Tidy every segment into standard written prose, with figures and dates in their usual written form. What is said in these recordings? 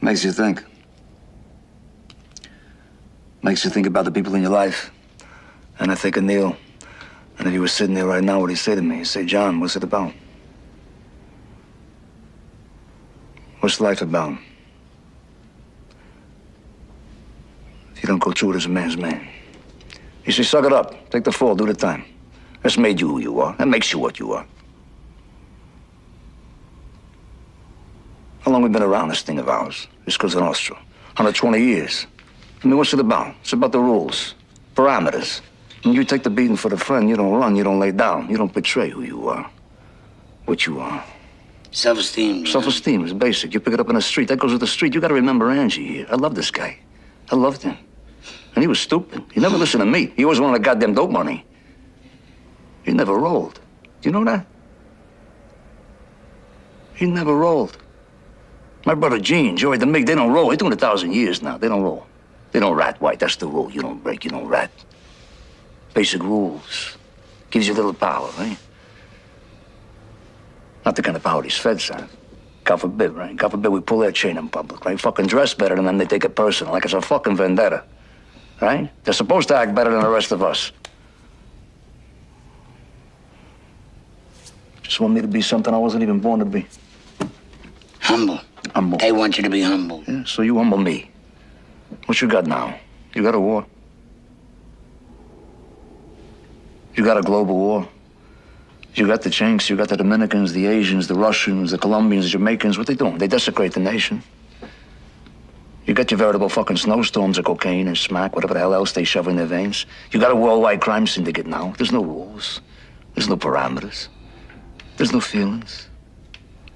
Makes you think. Makes you think about the people in your life. And I think of Neil. And if he was sitting there right now, what he'd say to me? He'd say, John, what's it about? What's life about? If you don't go through it as a man's man. You say, suck it up. Take the fall. Do the time. That's made you who you are. That makes you what you are. How long we been around this thing of ours? This Cosa Nostra. 120 years. I mean, what's it about? It's about the rules. Parameters. When you take the beating for the friend, you don't run, you don't lay down. You don't betray who you are. What you are. Self-esteem. Self-esteem is basic. You pick it up in the street. That goes with the street. You got to remember Angie here. I love this guy. I loved him. And he was stupid. He never listened to me. He always wanted the goddamn dope money. He never rolled. Do you know that? He never rolled. My brother Gene, Joey the Mig, they don't roll. They're doing 1,000 years now. They don't roll. They don't rat white. That's the rule. You don't break, you don't rat. Basic rules. Gives you a little power, right? Not the kind of power these feds have. God forbid, right? God forbid we pull their chain in public, right? Fucking dress better than them, they take it personal, like it's a fucking vendetta, right? They're supposed to act better than the rest of us. Just want me to be something I wasn't even born to be. Humble. Humble. They want you to be humble. Yeah, so you humble me. What you got now? You got a war? You got a global war? You got the Chinks, you got the Dominicans, the Asians, the Russians, the Colombians, the Jamaicans. What they doing? They desecrate the nation. You got your veritable fucking snowstorms of cocaine and smack, whatever the hell else they shove in their veins. You got a worldwide crime syndicate now. There's no rules. There's no parameters. There's no feelings.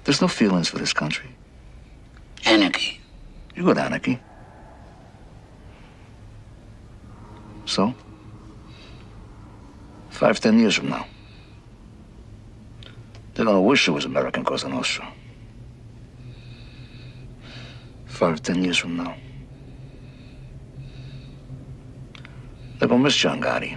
There's no feelings for this country. Anarchy. You got anarchy. So? 5, 10 years from now, they're gonna wish it was American Cosa Nostra. 5, 10 years from now, they're gonna miss John Gotti.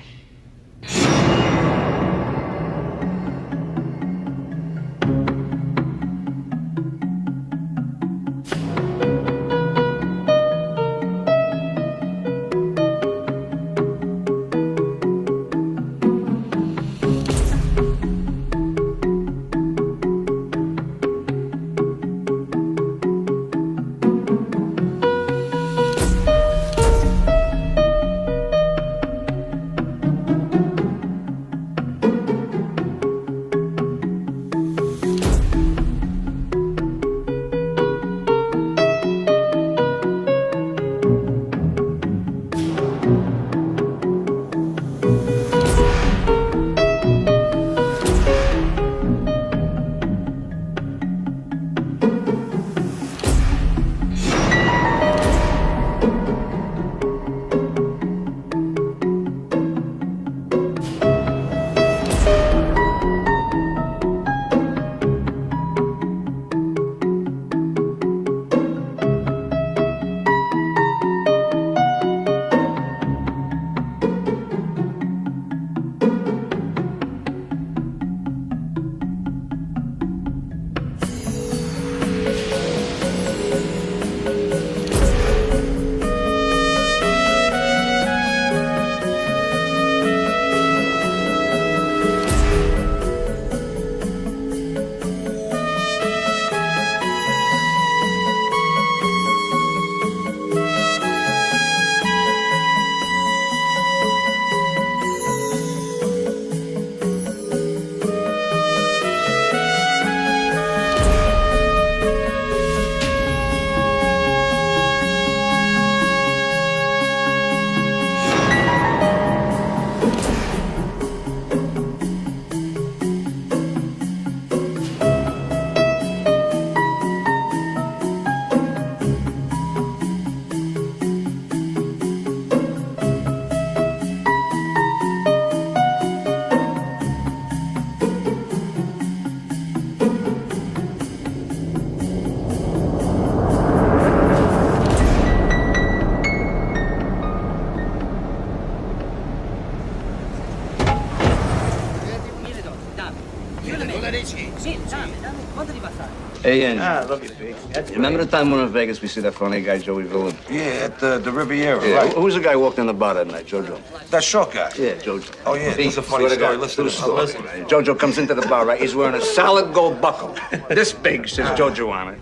Sì, dammi, quanto ti passare? Hey, Angie. Love you, Big. Remember the time we were in Vegas, we see that funny guy, Joey Villain? Yeah, at the Riviera, Yeah, right? who was the guy who walked in the bar that night, Jojo? That short guy. Yeah, Jojo. Oh, yeah, this is a funny Swear to story. God, Listen to true this. story, man. Jojo comes into the bar, right? He's wearing a solid gold buckle. This big, says Jojo on it.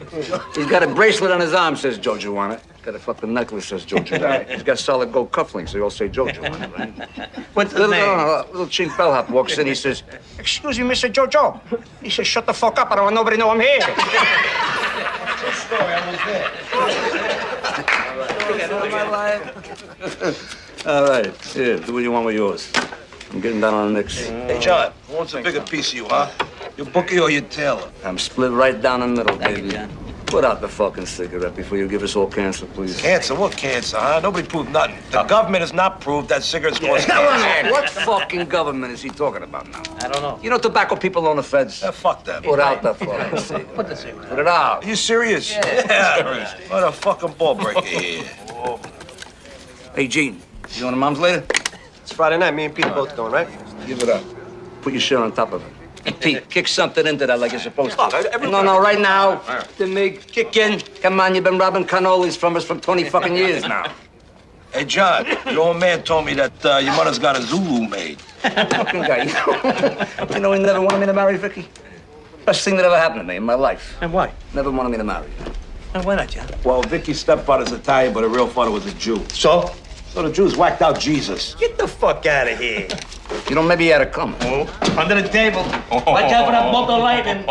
He's got a bracelet on his arm, says Jojo on it. Got a fucking necklace, says Jojo on it. He's got solid gold cufflinks, they all say Jojo on it, right? What's the name? Little chink bellhop walks in, he says, "Excuse me, Mr. Jojo." He says, "Shut the fuck up, I don't want nobody to know I'm here." All right, here, do what you want with yours. I'm getting down on the Knicks. Hey, John, who wants a bigger piece of you, huh? Your bookie or your tailor? I'm split right down the middle, Thank you, baby. John. Put out the fucking cigarette before you give us all cancer, please. Cancer? What cancer, huh? Nobody proved nothing. The government has not proved that cigarettes cause cancer. What fucking government is he talking about now? I don't know. You know tobacco people own the feds. Fuck that. Put out the fucking cigarette. Put the cigarette. Put it out. Are you serious? Yeah. What a fucking ball breaker here. Hey, Gene, you going to Mom's later? It's Friday night. Me and Pete both going, right? Give it up. Put your shit on top of it. Pete, kick something into that like you're supposed to. every- No, right now. The mig, kick in. Come on, you've been robbing cannolis from us for 20 fucking years now. Hey, John, your old man told me that your mother's got a Zulu maid. Fucking guy, you know he never wanted me to marry Vicky. Best thing that ever happened to me in my life. And why? Never wanted me to marry her. And why not, John? Well, Vicky's stepfather's Italian, but her real father was a Jew. So? So the Jews whacked out Jesus. Get the fuck out of here. You know, maybe he had to come. Oh, under the table. Watch out for that bolt of lightning.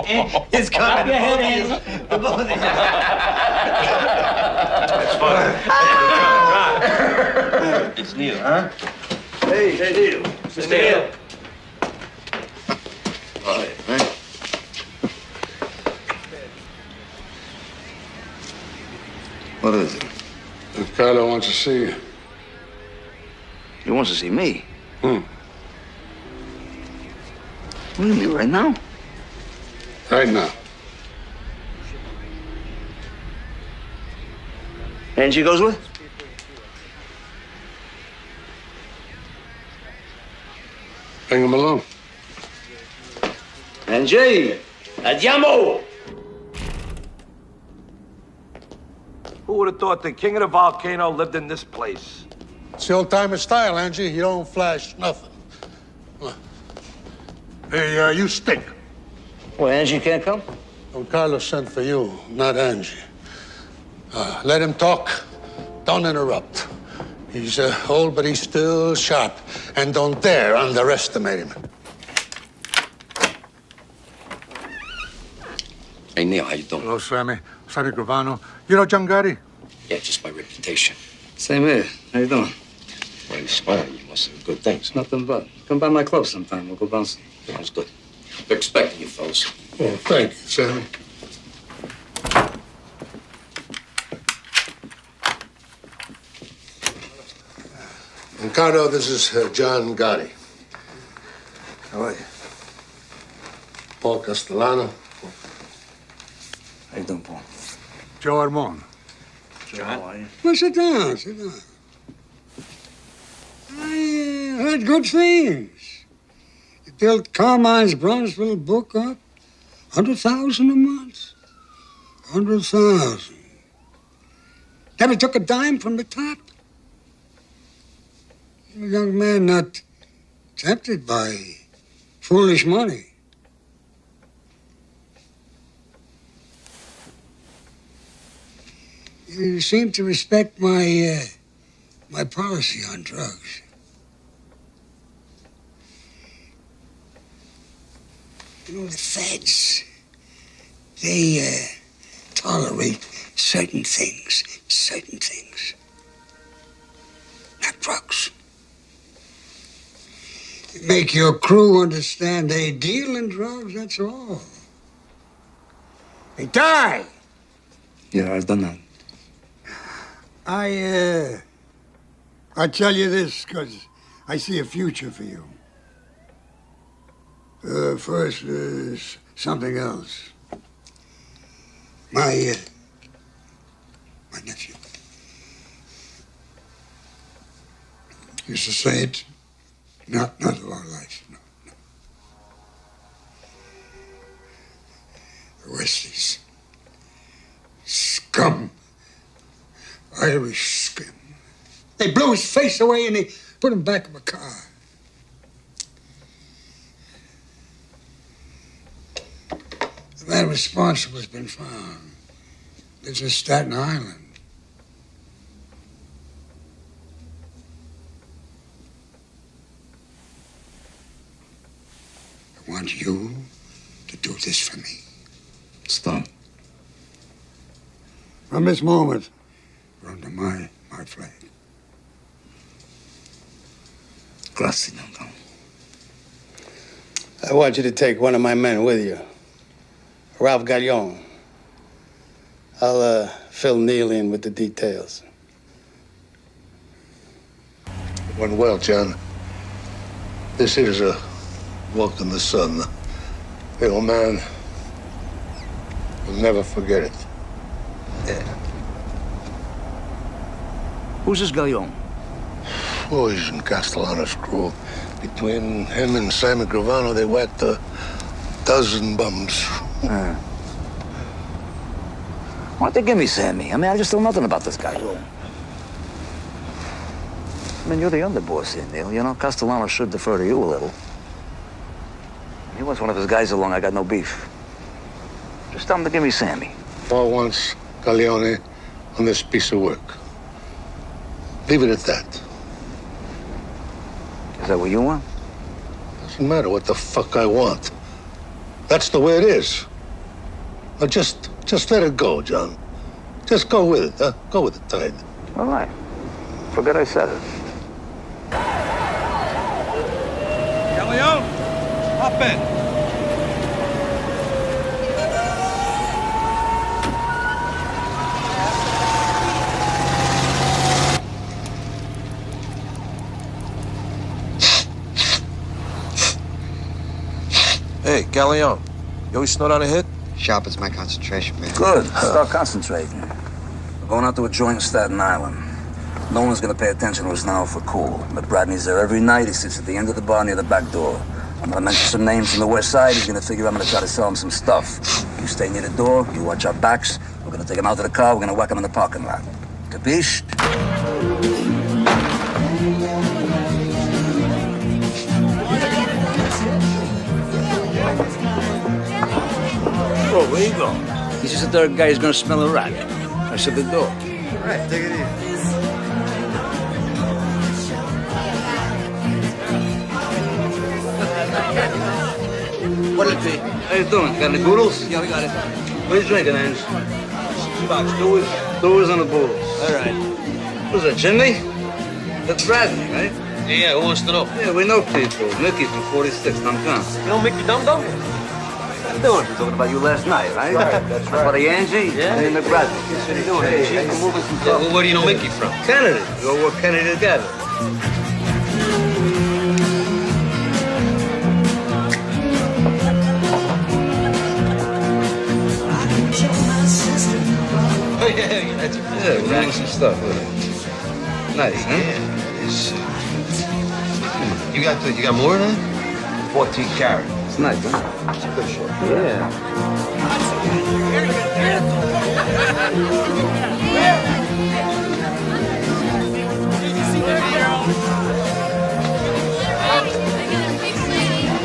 It's coming. Drop your head in. That's fun. It's Neil, huh? Hey, Neil. Mr. Neil. All right, man. What is it? Ricardo wants to see you. He wants to see me. Hmm. What do you mean, right now? Right now. Angie goes with? Bring him along. Angie! Andiamo! Who would have thought the king of the volcano lived in this place? It's the old-timer style, Angie. You don't flash nothing. Hey, you stink. Well, Angie can't come? Don Carlos sent for you, not Angie. Let him talk. Don't interrupt. He's old, but he's still sharp. And don't dare underestimate him. Hey, Neil, how you doing? Hello, Sammy. Sammy Gravano. You know John Gotti? Yeah, just by reputation. Same here. How you doing? Why are you smiling? You must have good things. Nothing but. Come by my club sometime. We'll go bouncing. Sounds good. We're expecting you, fellas. Oh, thank you, Sammy. Ricardo, this is John Gotti. How are you? Paul Castellano. How you doing, Paul? Joe Armon. Joe, how are you? Well, sit down, sit down. I heard good things. You built Carmine's Bronzeville book up. 100,000 a month. 100,000. Never took a dime from the top. You're a young man not tempted by foolish money. You seem to respect my policy on drugs. You know, the feds, they tolerate certain things. Not drugs. You make your crew understand they deal in drugs, that's all. They die. Yeah, I've done that. I tell you this because I see a future for you. First, there's something else. My nephew used to say it. Not a long life, no. The Wesleys. Scum. Irish scum. They blew his face away and they put him back in a car. The man responsible has been found. Lives in Staten Island. I want you to do this for me. It's done. From this moment, you're under my flag. Grazie, Duncan. I want you to take one of my men with you. Ralph Gallon. I'll fill Neil in with the details. It went well, John. This is a walk in the sun. The old man will never forget it. Yeah. Who's this Gallon? Boys in Castellano's crew. Between him and Sammy Gravano, they whacked a dozen bums. Why don't they give me Sammy? I mean, I just know nothing about this guy. I mean, you're the underboss here, Neil. You know, Castellano should defer to you a little. He wants one of his guys along. I got no beef. Just tell him to give me Sammy. Paul wants Galleone on this piece of work. Leave it at that. Is that what you want? Doesn't matter what the fuck I want. That's the way it is. Now just let it go, John. Just go with it, huh? Go with the tide. All right. Forget I said it. Galleon, hop in. Hey, Galleon, you always snort on a hit? Sharpens my concentration, man. Good. Start concentrating. We're going out to a joint in Staten Island. No one's going to pay attention to us now if we're cool. But Bradley's there every night. He sits at the end of the bar near the back door. I'm going to mention some names from the west side. He's going to figure I'm going to try to sell him some stuff. You stay near the door. You watch our backs. We're going to take him out to the car. We're going to whack him in the parking lot. Capiche? Oh, where you go? He's just a third guy who's going to smell a rat. I said the door. All right, take it easy. What'll it be? How you doing? Got any boodles? Yeah, we got it. What are you drinking, Ange? Doers on the boodles. All right. Who's that, Jimmy? That's Bradley, right? Yeah, who wants to know? Yeah, we know people. Mickey from 46, Duncan. You know Mickey Dum Dum? How you doing? We're talking about you last night, right? That's right. Buddy Angie? Yeah. And Bradley. What are you doing? Hey, I'm moving some stuff. Well, where do you know Mickey from? Kennedy. We all work Kennedy together. Oh, yeah, that's right. Yeah, we're doing some stuff with it. Nice, huh? Yeah, it's, you got more than that? 14 carat. It's nice, huh? It's a good shot. Yeah.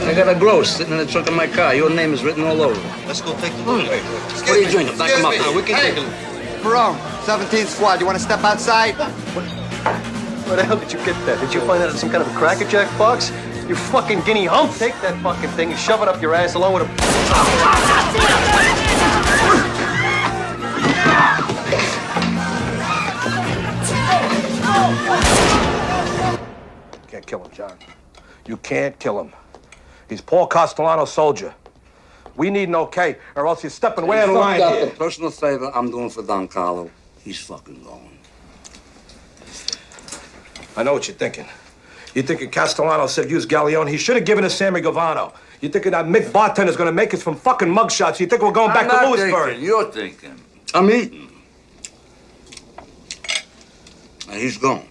I got a gross sitting in the trunk of my car. Your name is written all over it. Let's go take the look. What are you drinking? Back him up now. We can take a look. Perone, 17th Squad, you want to step outside? Where the hell did you get that? Did you find that at some kind of a Cracker Jack box? You fucking guinea hump. Take that fucking thing and shove it up your ass along with a... Can't kill him, John. You can't kill him. He's Paul Castellano's soldier. We need an okay, or else you're stepping way out of line here. Personal favor I'm doing for Don Carlo. He's fucking going. I know what you're thinking. You're thinking Castellano said use Galleon. He should have given us Sammy Gavano. You're thinking that Mick Bartender's gonna make us from fucking mugshots. You think we're going back to Lewisburg? You're thinking. I'm eating. And he's gone.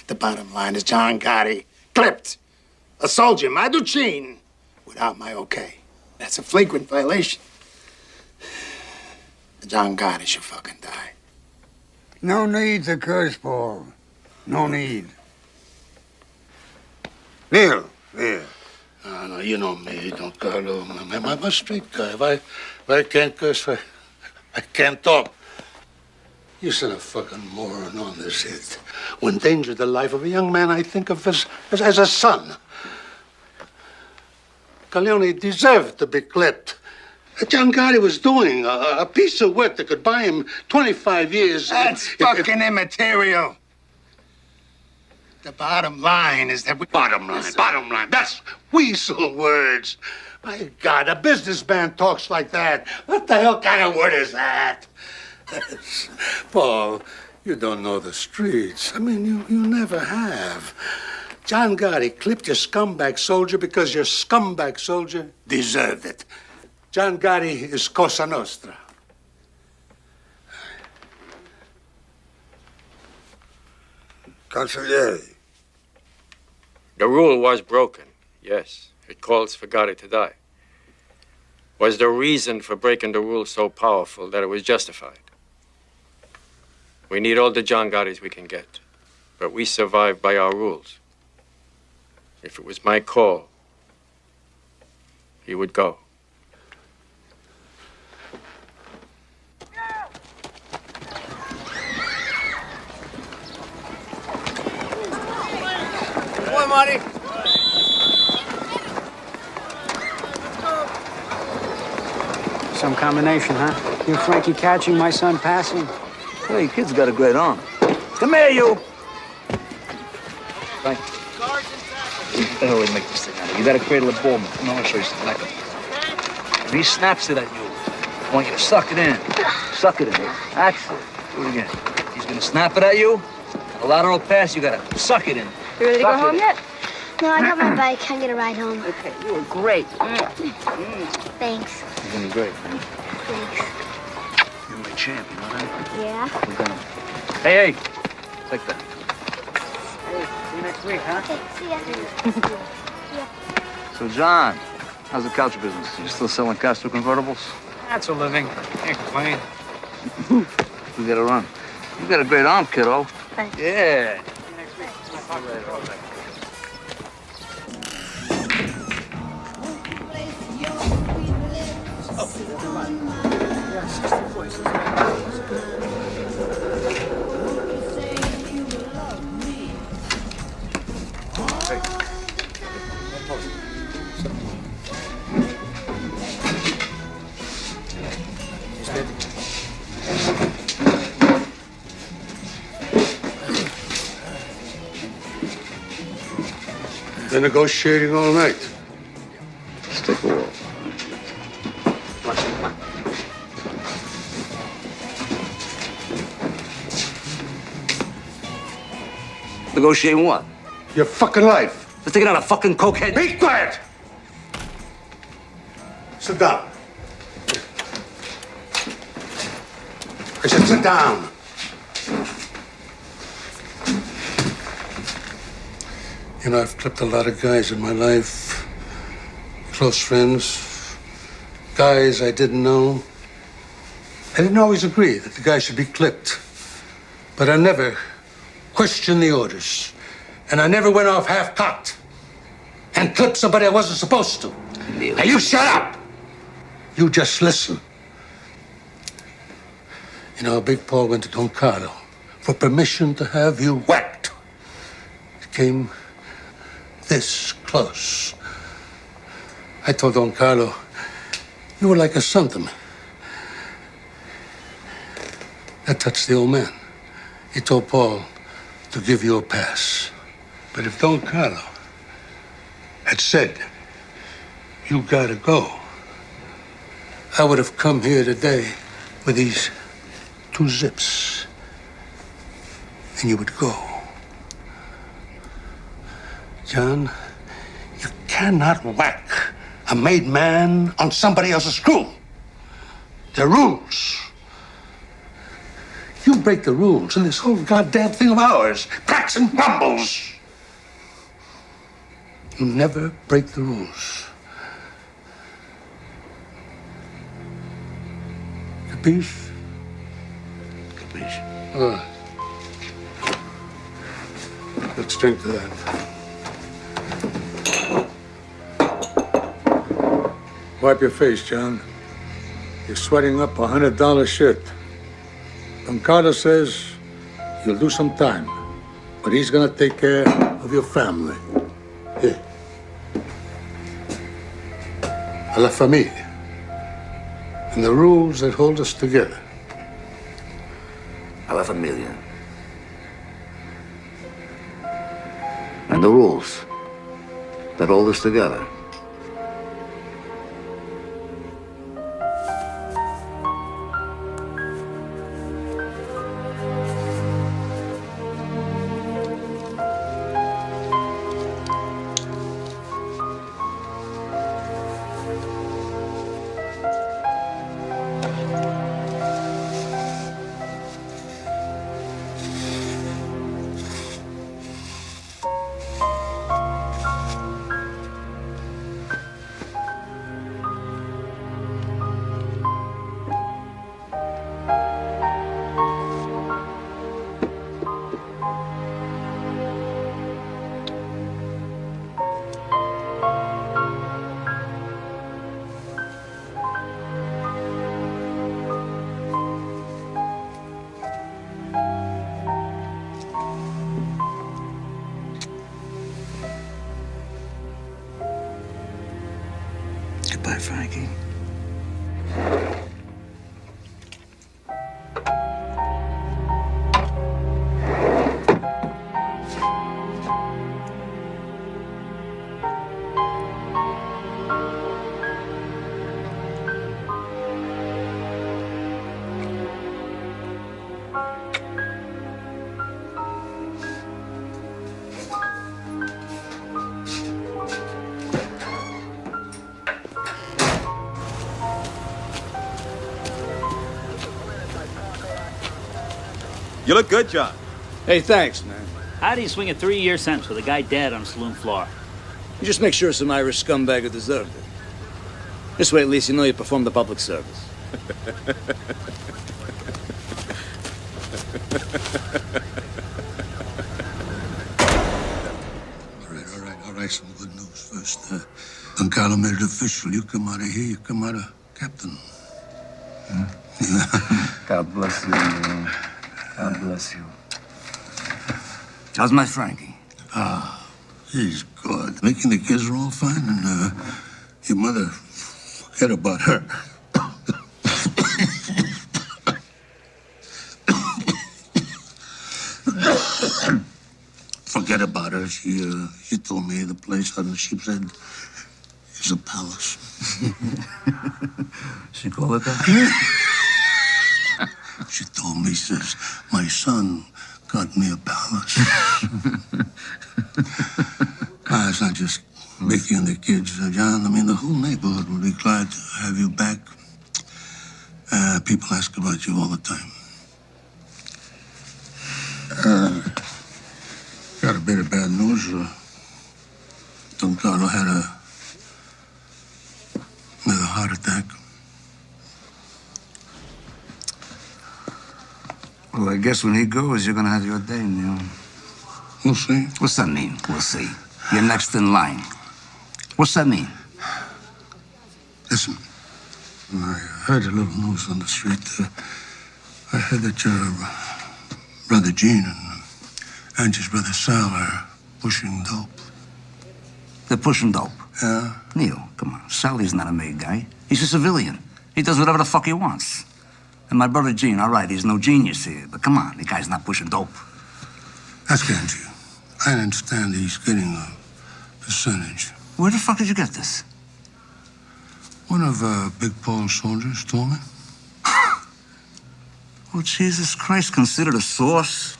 The bottom line is John Gotti clipped a soldier, Maduchin, without my okay. That's a flagrant violation. John Gotti should fucking die. No need to curse, Paul. No need. Neil. No, you know me, Don Carlo. I'm a straight guy. If I can't curse, I can't talk. You sent a fucking moron on this hit. Who endangered the life of a young man I think of as a son. Corleone deserved to be clipped. John Gotti was doing a piece of work that could buy him 25 years. That's fucking immaterial. The bottom line is that Bottom line. That's weasel words. My God, a businessman talks like that. What the hell kind of word is that? Paul, you don't know the streets. I mean, you never have. John Gotti clipped your scumbag soldier because your scumbag soldier deserved it. John Gotti is Cosa Nostra. Consigliere. The rule was broken, yes. It calls for Gotti to die. Was the reason for breaking the rule so powerful that it was justified? We need all the John Gottis we can get, but we survive by our rules. If it was my call, he would go. Boy, Marty. Some combination, huh? You Frankie catching, my son passing. Hey, kid's got a great arm. Come here, you. Frank. What the hell we make this thing out of? You gotta cradle a bowman. Come on, I'll show you something like him. If he snaps it at you, I want you to suck it in. Suck it in. That's it. Do it again. He's gonna snap it at you. A lateral pass, you gotta suck it in. You ready to go Suck home it. yet? No, I got my bike. Can't get a ride home. Okay, you were great. Thanks. You're doing great, man. Thanks. You're my champ, you know that? Yeah? We're gonna... Hey, take that. Hey, see you next week, huh? Okay, see ya. So, John, how's the couch business? You still selling Castro convertibles? That's a living. Can't complain. We gotta run. You got a great arm, kiddo. Thanks. Yeah. They're negotiating all night. Let's take a walk. Negotiating what? Your fucking life. Let's take it out a fucking cokehead. Be quiet! Sit down. I said sit down. You know, I've clipped a lot of guys in my life. Close friends. Guys I didn't know. I didn't always agree that the guy should be clipped. But I never questioned the orders. And I never went off half-cocked and clipped somebody I wasn't supposed to. Now you shut up! You just listen. You know, Big Paul went to Don Carlo for permission to have you whacked. It came this close. I told Don Carlo, you were like a son to me. That touched the old man. He told Paul to give you a pass. But if Don Carlo had said, you gotta go, I would have come here today with these 2 zips, and you would go. John, you cannot whack a made man on somebody else's screw. There are rules. You break the rules, and this whole goddamn thing of ours cracks and crumbles. You never break the rules. Capiche? Capiche. All right. Let's drink to that. Wipe your face, John. You're sweating up a $100 shirt. Don Carlos says you'll do some time, but he's gonna take care of your family. Here. A la famille. And the rules that hold us together. A la familia. And the rules that hold us together. Goodbye, Frankie. You look good, John. Hey, thanks, man. How do you swing a 3-year sentence with a guy dead on a saloon floor? You just make sure some Irish scumbag who deserved it. This way, at least, you know you performed the public service. All right, some good news first. Don Carlo made it official. You come out of here, you come out of captain. God bless you, man. God bless you. How's my Frankie? Ah, he's good. Making the kids are all fine, and your mother, forget about her. Forget about her. She told me the place on the Sheep's Head is a palace. She called it that? She told me, says, my son got me a palace. It's not just Mickey and the kids, John. I mean, the whole neighborhood will be glad to have you back. People ask about you all the time. Got a bit of bad news. Don Carlo had another heart attack. Well, I guess when he goes, you're gonna have your day, Neil. We'll see. What's that mean? We'll see. You're next in line. What's that mean? Listen, I heard a little news on the street. I heard that your brother Gene and Angie's brother Sal are pushing dope. They're pushing dope. Yeah? Neil, come on. Sally's not a made guy. He's a civilian. He does whatever the fuck he wants. And my brother Gene, all right, he's no genius here, but come on, the guy's not pushing dope. That's Ganji. I understand he's getting a percentage. Where the fuck did you get this? One of Big Paul's soldiers told me. Oh, Jesus Christ, considered a source?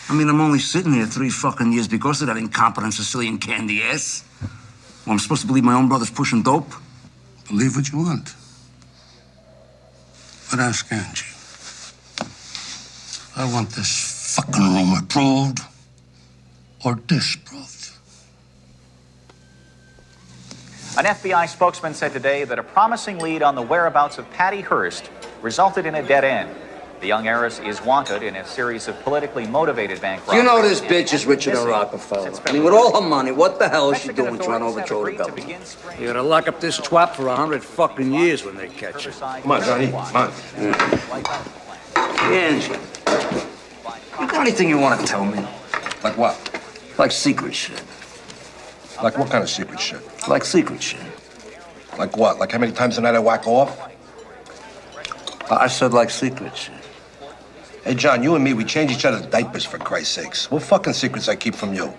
I mean, I'm only sitting here 3 fucking years because of that incompetent Sicilian candy ass. Well, I'm supposed to believe my own brother's pushing dope? Believe what you want. But ask Angie. I want this fucking rumor proved or disproved. An FBI spokesman said today that a promising lead on the whereabouts of Patty Hearst resulted in a dead end. The young heiress is wanted in a series of politically motivated bank robberies. You know this bitch is richer than Rockefeller. I mean, with all her money, what the hell is she doing trying to overthrow the government? You gotta lock up this twat for 100 fucking years when they catch her. Come on, Johnny. Come on. Angie, you got anything you want to tell me? Like what? Like secret shit. Like what kind of secret shit? Like secret shit. Like what? Like how many times a night I whack off? I said like secret shit. Hey, John, you and me, we change each other's diapers, for Christ's sakes. What fucking secrets I keep from you?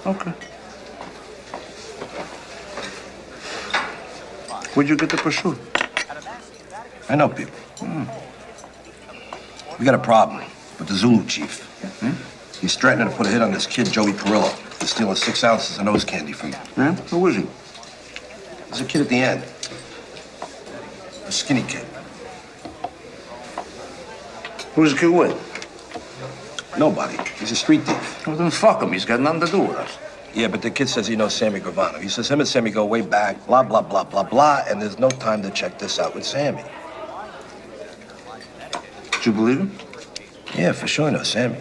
Okay. Where'd you get the pursuit? I know people. We got a problem with the Zulu chief. He's threatening to put a hit on this kid, Joey Perillo, for stealing 6 ounces of nose candy from him. Yeah? Who is he? There's a kid at the end. A skinny kid. Who's the kid with? Nobody. He's a street thief. Well, then fuck him. He's got nothing to do with us. Yeah, but the kid says he knows Sammy Gravano. He says him and Sammy go way back, blah, blah, blah, blah, blah, and there's no time to check this out with Sammy. Did you believe him? Yeah, for sure, I know Sammy.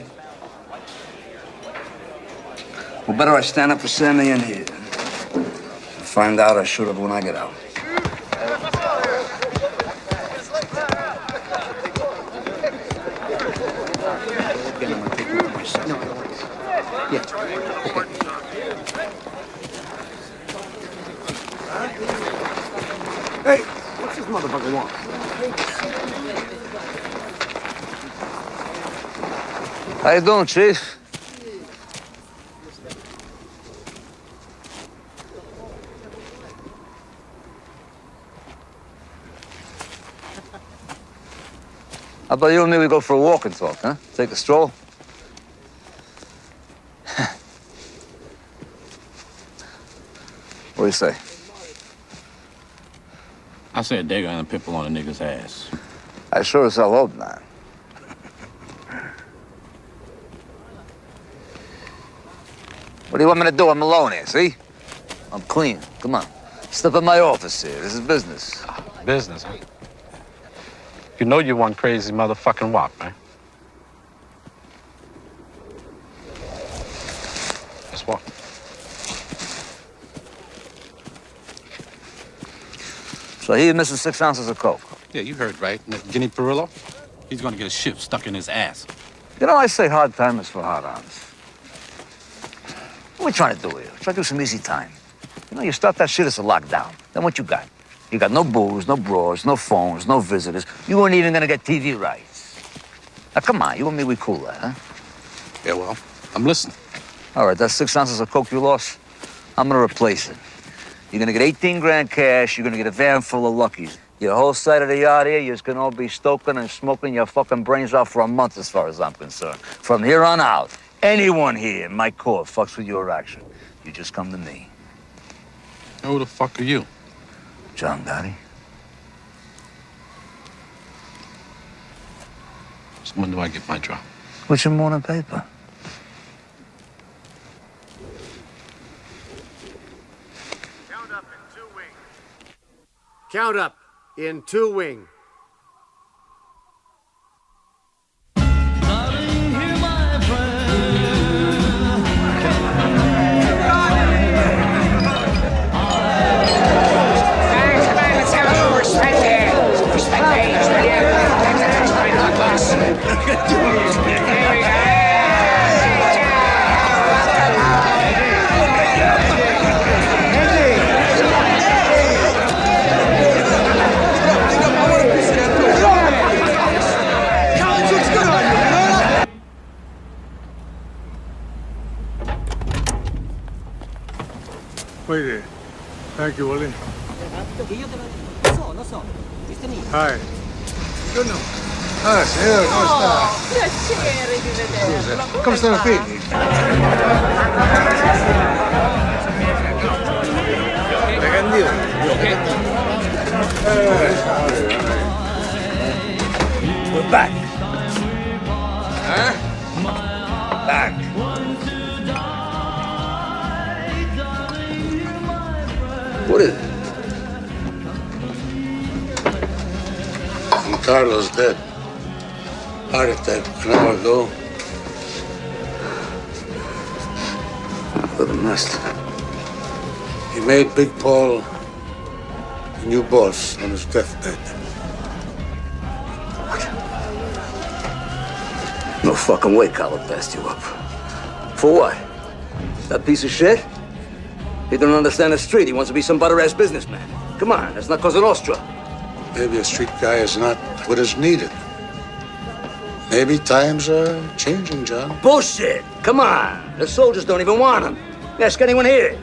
Well, better I stand up for Sammy in here. Find out I should have when I get out. Hey, what's this motherfucker want? How you doing, Chief? How about you and me, we go for a walk and talk, huh? Take a stroll? What do you say? I said they're gonna pimple on a nigga's ass. I sure as hell hope not. What do you want me to do? I'm alone here, see? I'm clean. Come on. Step in my office here. This is business. Business, huh? You know you one crazy motherfucking wop, man. Let's walk. So he missing 6 ounces of coke. Yeah, you heard right. And that Guinea Perillo, he's gonna get a ship stuck in his ass. You know, I say hard time is for hard-ons. What are we trying to do here? Try to do some easy time. You know, you start that shit as a lockdown. Then what you got? You got no booze, no bras, no phones, no visitors. You weren't even gonna get TV rights. Now, come on, you and me, we cool that, huh? Yeah, well, I'm listening. All right, that's 6 ounces of coke you lost. I'm gonna replace it. You're gonna get 18 grand cash. You're gonna get a van full of Luckies. Your whole side of the yard here, you're just gonna all be stoking and smoking your fucking brains out for a month, as far as I'm concerned. From here on out, anyone here in my court fucks with your action, you just come to me. Who the fuck are you? John Gotti. So when do I get my drop? What's your morning paper? Count up in 2 wing. Wait there. Thank you, Willie. Hi. Buongiorno. Ah, signore, come sta? Piacere di vederlo. Come stanno i figli? We're back. Huh? Back. What is it? Carlos dead. Heart attack an hour ago. What a mess. He made Big Paul a new boss on his deathbed. No fucking way Carlo passed you up. For what? That piece of shit? He don't understand the street. He wants to be some butter-ass businessman. Come on, that's not Cosa Nostra. Maybe a street guy is not what is needed. Maybe times are changing, John. Bullshit! Come on! The soldiers don't even want him. Ask anyone here.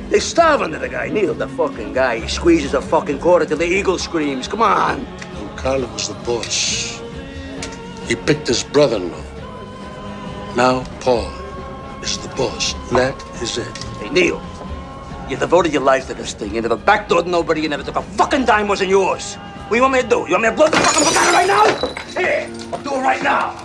They starve under the guy. Neil, the fucking guy. He squeezes a fucking quarter till the eagle screams. Come on! When Carlo was the boss, he picked his brother-in-law. Now Paul is the boss. That is it. Hey, Neil, you devoted your life to this thing. You never backdoored nobody. You never took a fucking dime wasn't yours. What do you want me to do? You want me to blow the fucking book out right now? Here, I'll do it right now.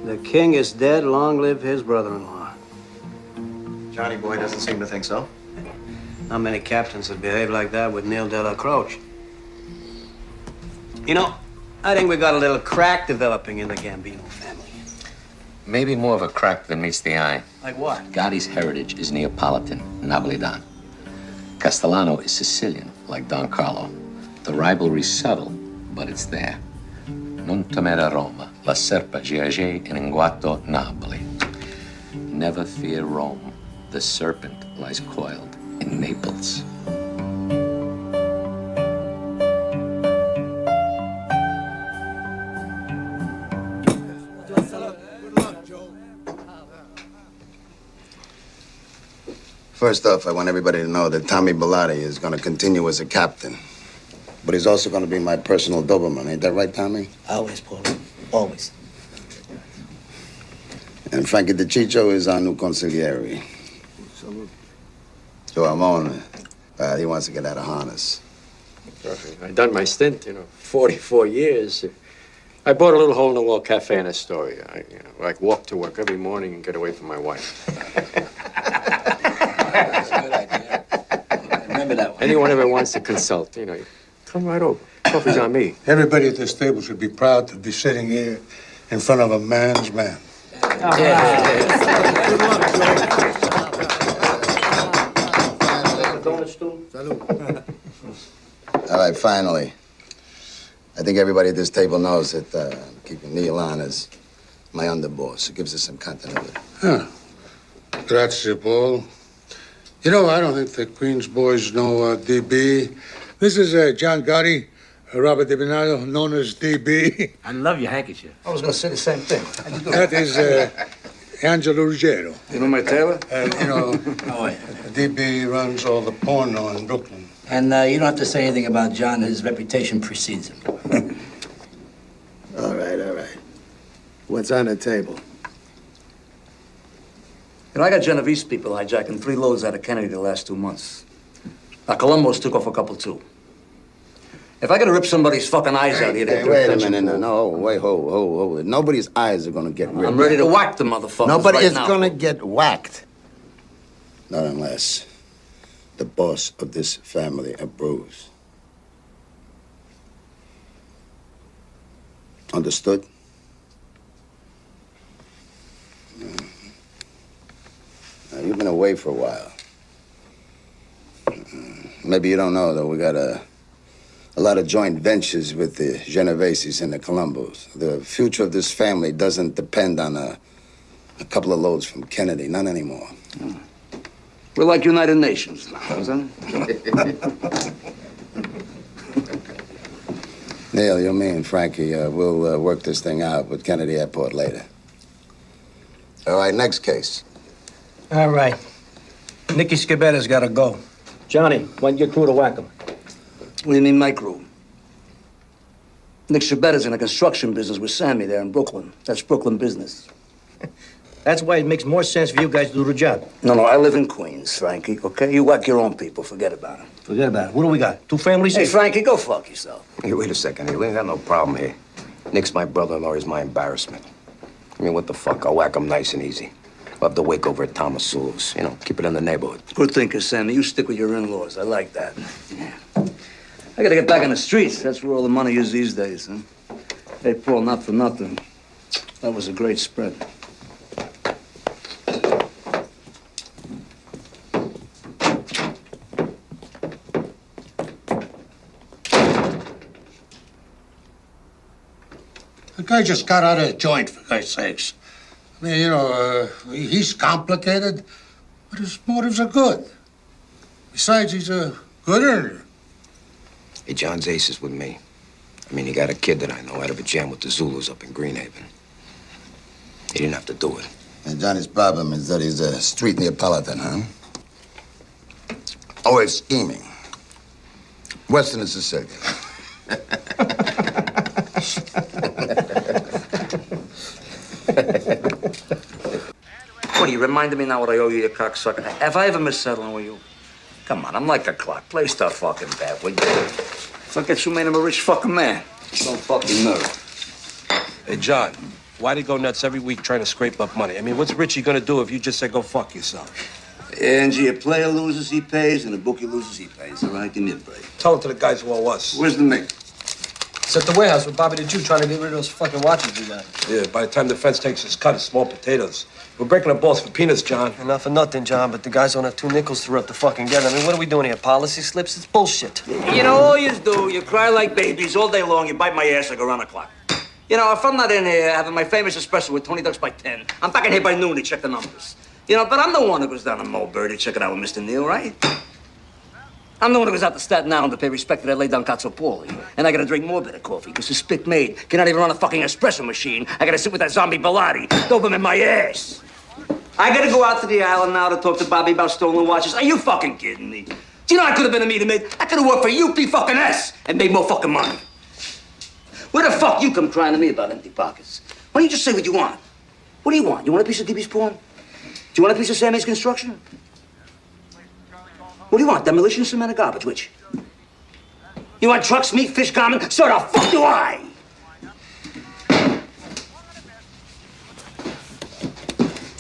The king is dead. Long live his brother-in-law. Johnny Boy doesn't seem to think so. Not many captains would behave like that with Neil de la Croce. You know, I think we got a little crack developing in the Gambino family. Maybe more of a crack than meets the eye. Like what? Gotti's heritage is Neapolitan, Napolitan. Castellano is Sicilian, like Don Carlo. The rivalry's subtle, but it's there. Non temere Roma, la serpa giace in inguato Napoli. Never fear Rome. The serpent lies coiled in Naples. First off, I want everybody to know that Tommy Bilotti is going to continue as a captain. But he's also going to be my personal Doberman. Ain't that right, Tommy? Always, Paul. Always. And Frankie DeCiccio is our new consigliere. Joe Amon, he wants to get out of harness. I've done my stint, 44 years. I bought a little hole-in-the-wall cafe in Astoria. I walk to work every morning and get away from my wife. That's a good idea. Remember that one. Anyone ever wants to consult, come right over. Coffee's on me. Everybody at this table should be proud to be sitting here in front of a man's man. All right, finally. I think everybody at this table knows that keeping Neil on as my underboss. It gives us some continuity. Huh. Grazie, Paul. You know, I don't think the Queen's boys know DB. This is John Gotti, Robert DiBernardo, known as DB. I love your handkerchief. I was going to say the same thing. That is Angelo Ruggiero. You know my tailor? DB runs all the porno in Brooklyn. And you don't have to say anything about John. His reputation precedes him. All right. What's on the table? I got Genovese people hijacking 3 loads out of Kennedy the last 2 months. Now, Colombo's took off a couple, too. If I gotta rip somebody's fucking eyes out here... Hey, wait a minute. No, wait, hold. Nobody's eyes are gonna get ripped. I'm ready to whack the motherfuckers Nobody right is now. gonna get whacked. Not unless the boss of this family approves. Understood? Now, you've been away for a while. Maybe you don't know, though, we got a lot of joint ventures with the Genoveses and the Colombos. The future of this family doesn't depend on a A couple of loads from Kennedy, none anymore. We're like United Nations now, isn't it? Neil, you, me, and Frankie, we'll work this thing out with Kennedy Airport later. All right, next case. All right. Nicky Scabetta's got to go. Johnny, why don't you get crew to whack him? What do you mean, my crew? Nick Shabetta's in the construction business with Sammy there in Brooklyn. That's Brooklyn business. That's why it makes more sense for you guys to do the job. No, I live in Queens, Frankie, okay? You whack your own people. Forget about it. Forget about it. What do we got? 2 families? Hey, Frankie, go fuck yourself. Hey, wait a second. Hey, we ain't got no problem here. Nick's my brother-in-law. He's my embarrassment. I mean, what the fuck? I'll whack him nice and easy. We'll have the wake over at Thomas Sewell's. You know, keep it in the neighborhood. Good thinking, Sammy. You stick with your in-laws. I like that. Yeah. I gotta get back on the streets. That's where all the money is these days, huh? Hey, Paul, not for nothing. That was a great spread. The guy just got out of a joint, for God's sakes. I mean, you know, he's complicated, but his motives are good. Besides, he's a good earner. Hey, John's ace is with me. I mean, he got a kid that I know out of a jam with the Zulus up in Greenhaven. He didn't have to do it. And Johnny's problem is that he's a street Neapolitan, huh? Always scheming. Western and Sicilian. What, you reminded me now what I owe you, you cocksucker? Have I ever missed settling with you? Come on, I'm like a clock. Play stuff fucking bad, will you? Look at you made him a rich fucking man. Don't fucking nerve. Hey, John, why'd he go nuts every week trying to scrape up money? I mean, what's Richie gonna do if you just say go fuck yourself? Angie, a player loses, he pays, and a bookie loses, he pays. All right, give me a break. Tell it to the guys who owe us. Where's the mate? It's at the warehouse with Bobby the Jew trying to get rid of those fucking watches we got. Yeah, by the time the fence takes his cut, it's small potatoes. We're breaking the balls for peanuts, John. Not for nothing, John, but the guys don't have 2 nickels to rub the fucking together. I mean, what are we doing here? Policy slips? It's bullshit. You know, all you do, you cry like babies all day long, you bite my ass like around the clock. You know, if I'm not in here having my famous espresso with 20 ducks by 10, I'm back in here by noon to check the numbers. You know, but I'm the one who goes down to Mulberry to check it out with Mr. Neal, right? I'm the one who goes out to Staten Island to pay respect to that lay-down Cazzopoli. And I gotta drink more bitter coffee, because the spick maid cannot even run a fucking espresso machine. I gotta sit with that zombie Bilotti, Doberman in my ass. I gotta go out to the island now to talk to Bobby about stolen watches. Are you fucking kidding me? Do you know I could have been a meter maid? I could have worked for UP and made more fucking money. Where the fuck you come crying to me about empty pockets? Why don't you just say what you want? What do you want? You want a piece of DB's porn? Do you want a piece of Sammy's construction? What do you want? Demolition, cement, or garbage? Which? You want trucks, meat, fish, garment? So the fuck do I?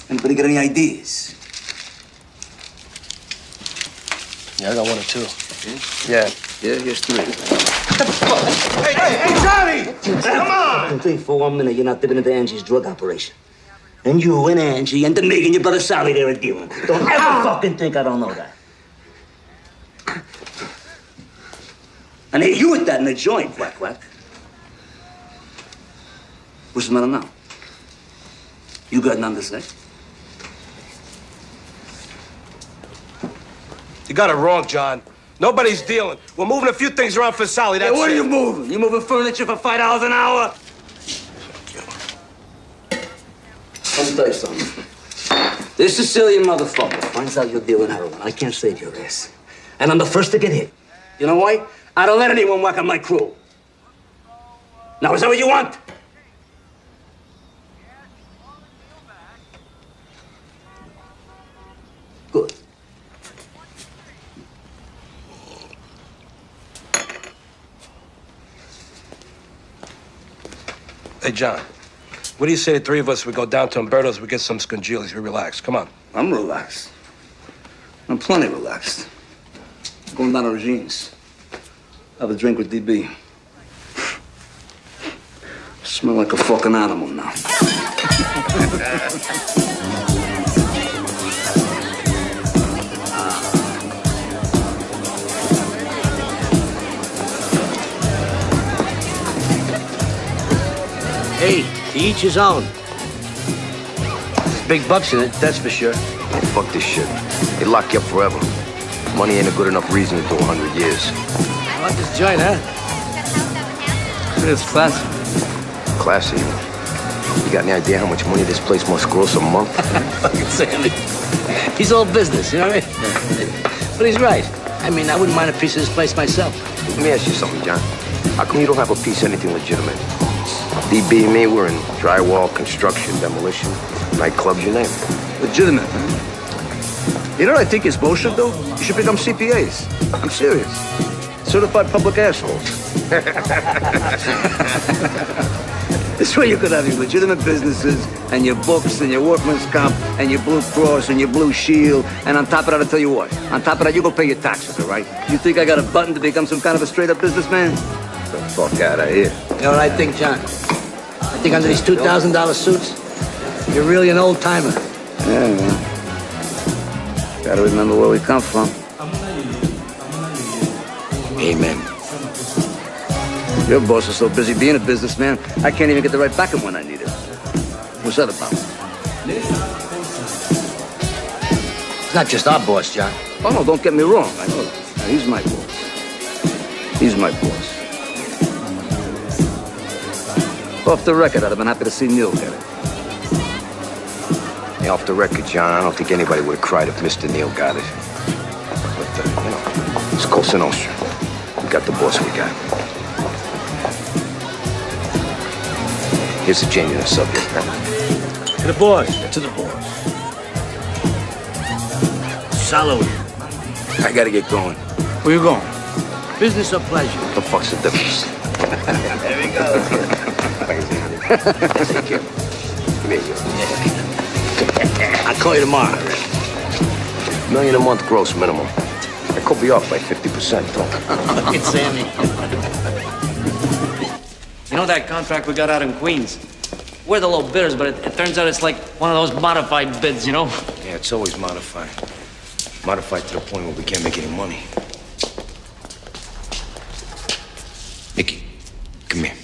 Anybody got any ideas? Yeah, I got 1 or 2. Yeah? Yeah, here's 3. Hey, Johnny! Come on! Don't think for 1 minute you're not dipping into Angie's drug operation. And you and Angie and Mig and your brother Sally, they're a dealing. Don't ever fucking think I don't know that. And hey, you with that in the joint, whack. What's the matter now? You got nothing to say? You got it wrong, John. Nobody's dealing. We're moving a few things around for Sally, that's what it. are you moving? You moving furniture for $5 an hour? Let me tell you something. This Sicilian motherfucker finds out you're dealing heroin. I can't save your ass. And I'm the first to get hit. You know why? I don't let anyone whack on my crew. Now, is that what you want? Good. Hey, John, what do you say the 3 of us, we go down to Umberto's, we get some scongilis, we relax. Come on. I'm relaxed. I'm plenty relaxed. Going down to Regine's. Have a drink with DB. Smell like a fucking animal now. Hey, to each his own. Big bucks in it, that's for sure. Hey, fuck this shit. They lock you up forever. Money ain't a good enough reason to do 100 years. I like this joint, huh? It's classy. Classy. You got any idea how much money this place must gross a month? Fucking Sammy. He's all business, you know what I mean? But he's right. I mean, I wouldn't mind a piece of this place myself. Let me ask you something, John. How come you don't have a piece of anything legitimate? DB and me, we're in drywall, construction, demolition, nightclubs, you name it. Legitimate, man. You know what I think is bullshit, though? You should become CPAs. I'm serious. Certified public assholes. This way you could have your legitimate businesses and your books and your workman's comp and your Blue Cross and your Blue Shield. And on top of that, I'll tell you what. On top of that, you go pay your taxes, all right? You think I got a button to become some kind of a straight-up businessman? Get the fuck out of here. You know what I think, John? I think under these $2,000 suits, you're really an old-timer. Yeah, man. Gotta remember where we come from. Amen. Your boss is so busy being a businessman, I can't even get the right back him when I need it. What's that about? It's not just our boss, John. Oh, no, don't get me wrong. I know that. Now, he's my boss. He's my boss. Off the record, I'd have been happy to see Neil get it. Hey, off the record, John, I don't think anybody would have cried if Mr. Neil got it. But, you know, it's Cosa Nostra. We got the boss we got. Here's a change in the subject, man. To the boss. To the boss. Salud. I gotta get going. Where you going? Business or pleasure? What the fuck's the difference? There we go. Take care. Come here, I'll call you tomorrow. $1 million a month gross minimum. I could be off by 50%, though. Look at Sammy. You know that contract we got out in Queens? We're the low bidders, but it turns out it's like one of those modified bids, you know? Yeah, it's always modified. Modified to the point where we can't make any money. Nicky, come here.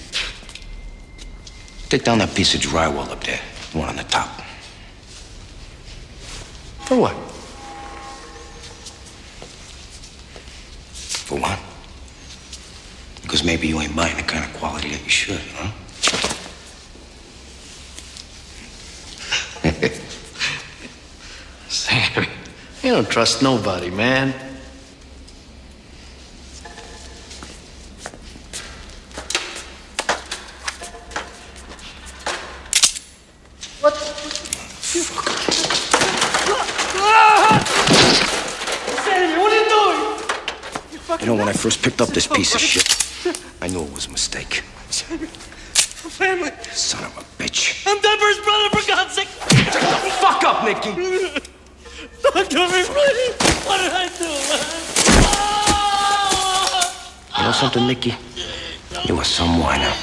Take down that piece of drywall up there, the one on the top. For what? For what? Because maybe you ain't buying the kind of quality that you should, huh? Sammy, you don't trust nobody, man. What? Sammy, what are you doing? You know, when I first picked up this piece of shit, I knew it was a mistake. Family. Son of a bitch. I'm Denver's brother, for God's sake. Shut the fuck up, Nicky. Talk to me, please. What did I do, man? You know something, Nicky? You are some whiner.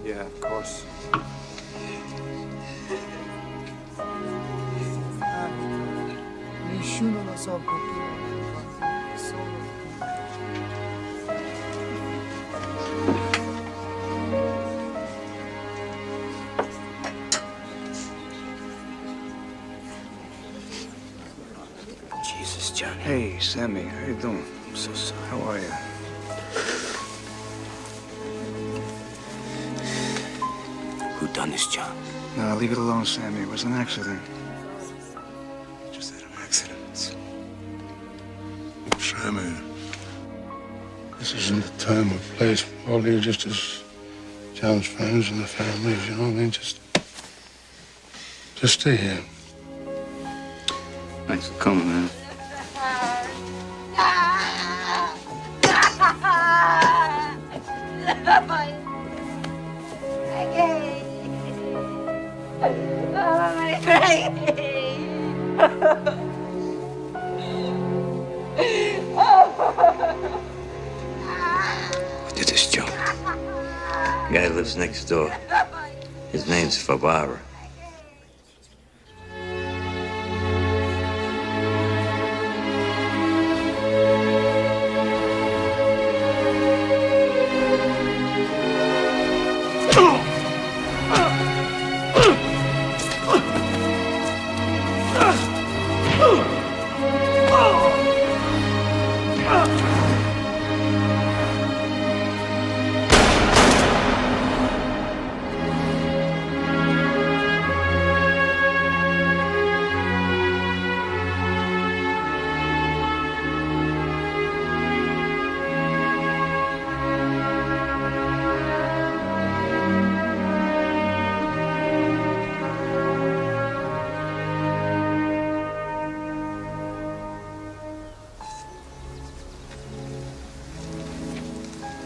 Yeah, of course. Nessuno lo so perché. Jesus, Johnny. Hey, Sammy, how you doing? I'm so sorry. How are you? Who done this, John? No, leave it alone, Sammy. It was an accident. Just had a I mean, this isn't the time or place for all you just as John's friends and the families, you know what I mean? Just stay here. Thanks for coming, man. What did this, Joe? The guy lives next door. His name's Favara.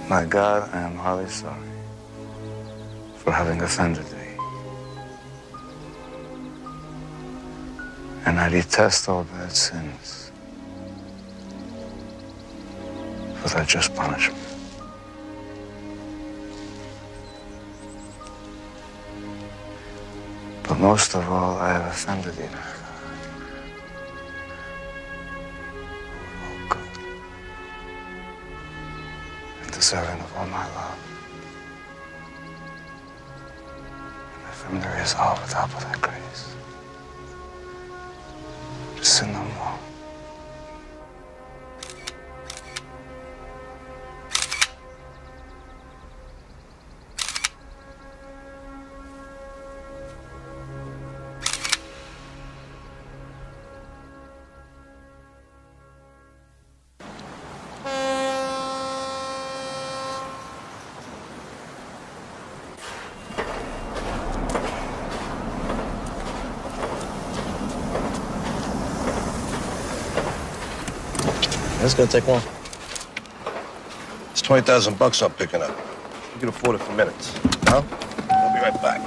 My God, I am highly sorry for having offended thee. And I detest all bad sins for their just punishment. But most of all, I have offended thee, my God. Deserving of all my love. And if him there is all without but thy grace, to sin no more. That's gonna take long. It's $20,000 I'm picking up. You can afford it for minutes. Huh? I'll be right back.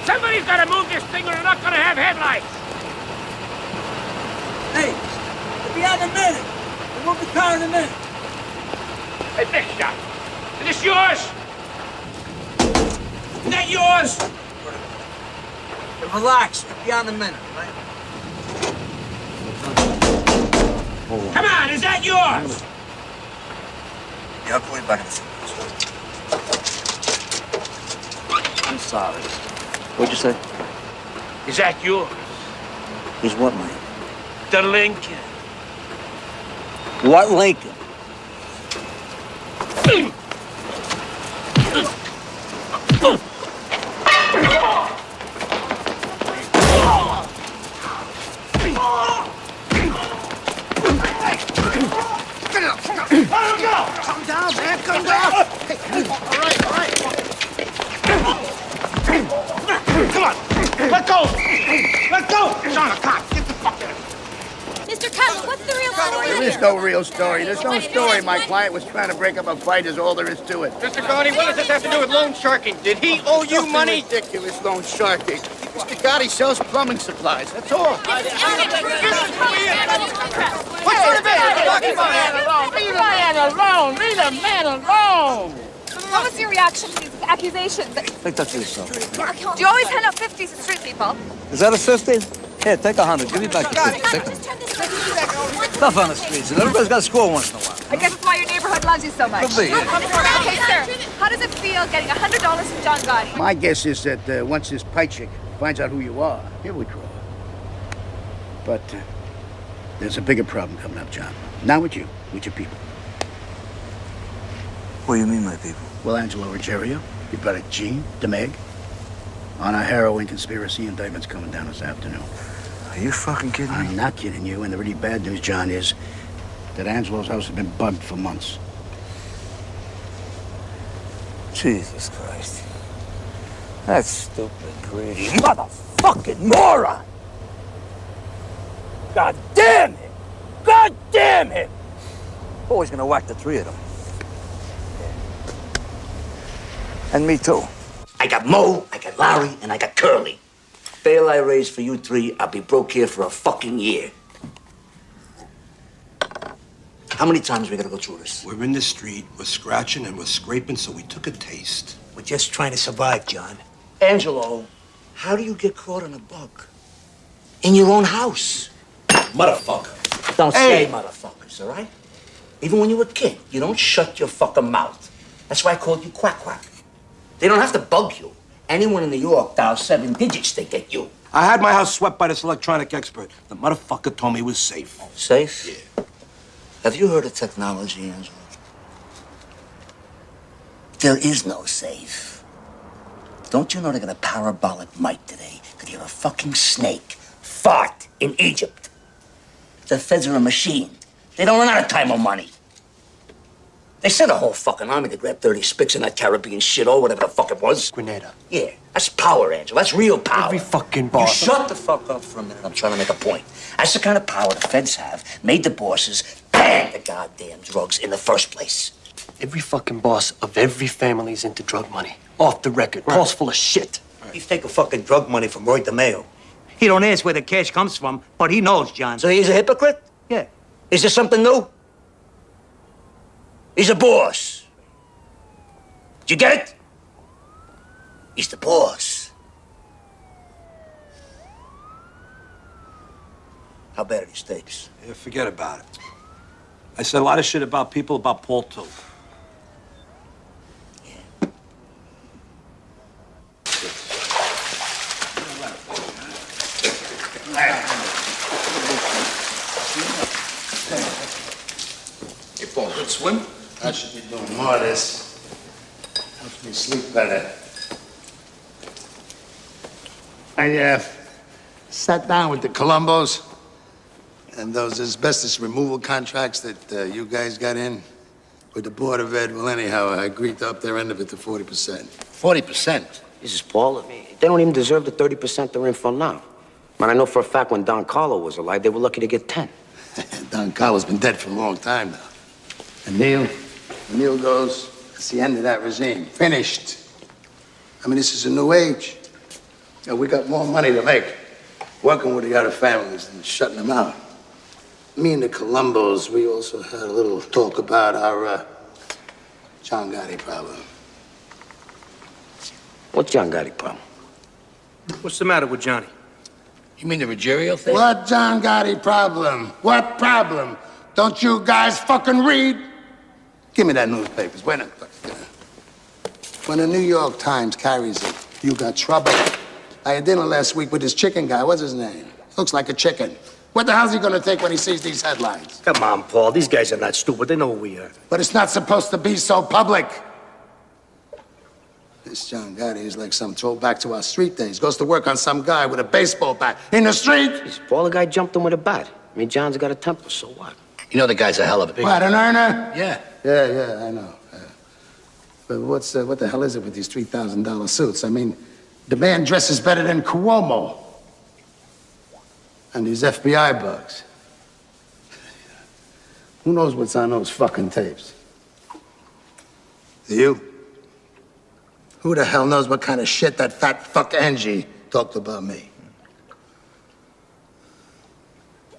Somebody's got to move this thing or we're not going to have headlights. Hey, we'll be out in a minute. We'll move the car in a minute. Hey, big shot. Is this yours? Is that yours? Hey, relax. We'll be out in a minute, right? Come on, is that yours? Yeah, I'll call you back in a few minutes. I'm sorry. What'd you say? Is that yours? Is what, mate? The Lincoln. What Lincoln? Calm down, man. Calm down. Hey, all right. Come on. Let go. Let go. It's on the cop. Get the fuck out. Mr. Cutler, what's the real story? There is no real story. There's no story. My client was trying to break up a fight is all there is to it. Mr. Gotti, what does this have to do with loan sharking? Did he owe you Nothing money? ridiculous loan sharking. Mr. Gotti sells plumbing supplies. That's all. What sort of Leave the man alone. Leave the man alone. What was your reaction to these accusations? Take that to yourself. Do you always hand out 50s to street people? Is that a 50? Here, take 100. Give me back the 50. Take it. Stuff on the streets, and everybody's got to score once in a while. I guess that's why your neighborhood loves you so much. Could be, yeah. Okay, sir. How does it feel getting $100 from John Gotti? My guess is that once this pie chick finds out who you are, he'll withdraw. But there's a bigger problem coming up, John. Not with you, with your people. What do you mean, my people? Well, Angelo Ruggiero, your brother Gene, DeMeg, on a heroin conspiracy indictment's coming down this afternoon. Are you fucking kidding me? I'm not kidding you, and the really bad news, John, is that Angelo's house has been bugged for months. Jesus Christ. That stupid, greedy motherfucking moron! God damn him! God damn him! Always gonna whack the three of them. And me too. I got Mo, I got Larry, and I got Curly. Bail I raise for you three, I'll be broke here for a fucking year. How many times are we gonna go through this? We're in the street, we're scratching and we're scraping, so we took a taste. We're just trying to survive, John. Angelo, how do you get caught on a bug? In your own house. Motherfucker. Don't say motherfuckers, all right? Even when you were a kid, you don't shut your fucking mouth. That's why I called you Quack Quack. They don't have to bug you. Anyone in New York dials 7 digits, they get you. I had my house swept by this electronic expert. The motherfucker told me it was safe. Safe? Yeah. Have you heard of technology, Angelo? There is no safe. Don't you know they got a parabolic mic today? Could you have a fucking snake fart in Egypt? The feds are a machine. They don't run out of time or money. They sent a whole fucking army to grab 30 spics in that Caribbean shit or whatever the fuck it was. Grenada. Yeah, that's power, Angelo. That's real power. Every fucking You boss. shut the fuck up for a minute. I'm trying to make a point. That's the kind of power the feds have. Made the bosses ban the goddamn drugs in the first place. Every fucking boss of every family's into drug money. Off the record. Paul's full of shit. He's taking fucking drug money from Roy DeMeo. He don't ask where the cash comes from, but he knows, John. So he's a hypocrite? Yeah. Is there something new? He's a boss. Did you get it? He's the boss. How bad are these tapes? Yeah, forget about it. I said a lot of shit about people, about Paul, too. Hey, Paul, good swim? I should be doing more of this. Helps me sleep better. I sat down with the Colombos and those asbestos removal contracts that you guys got in with the Board of Ed. Well, anyhow, I agreed to up their end of it to 40%. 40%? This is Paul. I mean, they don't even deserve the 30% they're in for now. Man, I know for a fact when Don Carlo was alive, they were lucky to get 10. Don Carlo's been dead for a long time now. And Neil goes, it's the end of that regime. Finished. I mean, this is a new age. We got more money to make working with the other families than shutting them out. Me and the Colombos, we also had a little talk about our John Gotti problem. What's John Gotti problem? What's the matter with Johnny? You mean the Ruggiero thing? What John Gotti problem? What problem? Don't you guys fucking read? Give me that newspaper. When the New York Times carries it, you got trouble. I had dinner last week with this chicken guy. What's his name? Looks like a chicken. What the hell's he gonna take when he sees these headlines? Come on, Paul. These guys are not stupid. They know who we are. But it's not supposed to be so public. This John Gotti is like some throwback to our street days. Goes to work on some guy with a baseball bat in the street. Paul, the guy jumped him with a bat. I mean, John's got a temper, so what? You know the guy's a hell of a big... What, an earner? Yeah. Yeah, I know. But what the hell is it with these $3,000 suits? I mean, the man dresses better than Cuomo. And these FBI bugs. Who knows what's on those fucking tapes? You? Who the hell knows what kind of shit that fat fuck Angie talked about me?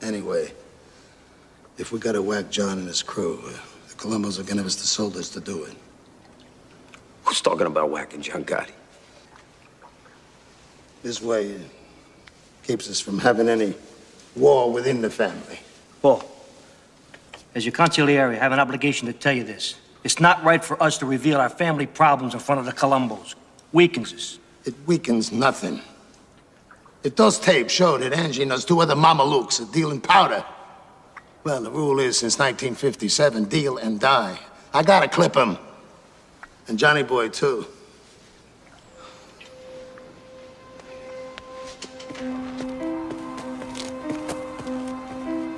Anyway, if we gotta whack John and his crew, the Colombos are gonna give us the soldiers to do it. Who's talking about whacking John Gotti? This way it keeps us from having any war within the family. Paul, As your consigliere, I have an obligation to tell you this. It's not right for us to reveal our family problems in front of the Colombos. Weakens us. It weakens nothing. If those tapes show that Angie and those two other Mamalukes are dealing powder, well, the rule is since 1957, deal and die. I gotta clip him. And Johnny Boy, too.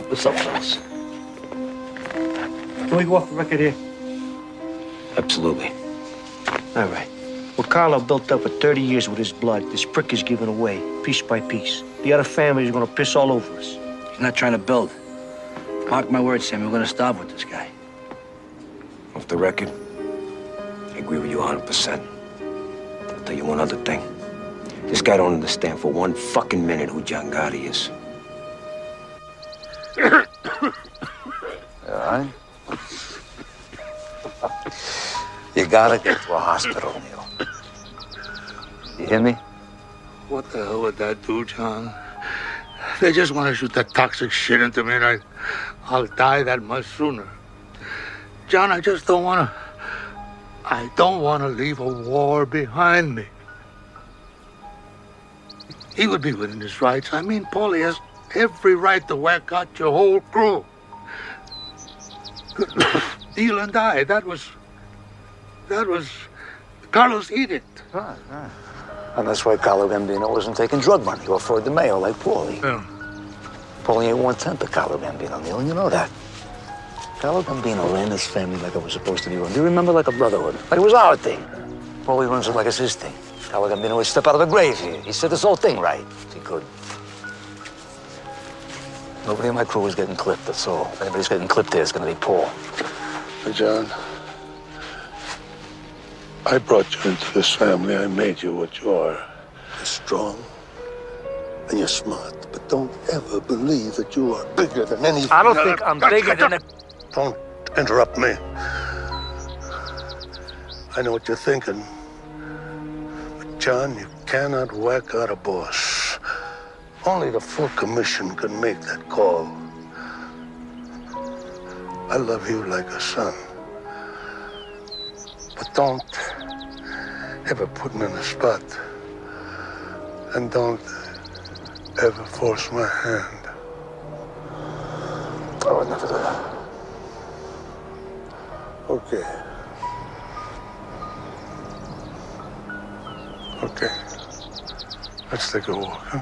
What's up, fellas? Can we go off the record here? Absolutely. All right. What Carlo built up for 30 years with his blood, this prick is giving away, piece by piece. The other families are gonna piss all over us. He's not trying to build. Mark my words, Sammy, we're gonna starve with this guy. Off the record, I agree with you 100%. I'll tell you one other thing. This guy don't understand for one fucking minute who John Gotti is. All right? You gotta get to a hospital, Neil. You hear me? What the hell would that do, John? They just want to shoot that toxic shit into me, and I'll die that much sooner. John, I just don't want to... I don't want to leave a war behind me. He would be within his rights. I mean, Paulie has every right to whack out your whole crew. Deal and die. That was Carlos edict. Right. And that's why Carlo Gambino wasn't taking drug money or Floyd DeMeo like Paulie. Yeah. Paulie ain't 1/10 of Carlo Gambino, Neil, and you know that. Carlo Gambino ran his family like it was supposed to be run. Do you remember, like a brotherhood? Like it was our thing. Paulie runs it like it's his thing. Carlo Gambino would step out of the grave here. He said this whole thing right, if he could. Nobody in my crew is getting clipped, that's all. If anybody's getting clipped here, it's gonna be Paul. Hey, John, I brought you into this family. I made you what you are. You're strong and you're smart, but don't ever believe that you are bigger than any... I don't think I'm bigger than a... Don't interrupt me. I know what you're thinking. But, John, you cannot whack out a boss. Only the full commission can make that call. I love you like a son. But don't ever put me in a spot. And don't ever force my hand. I would never do that. Okay. Okay. Let's take a walk, huh?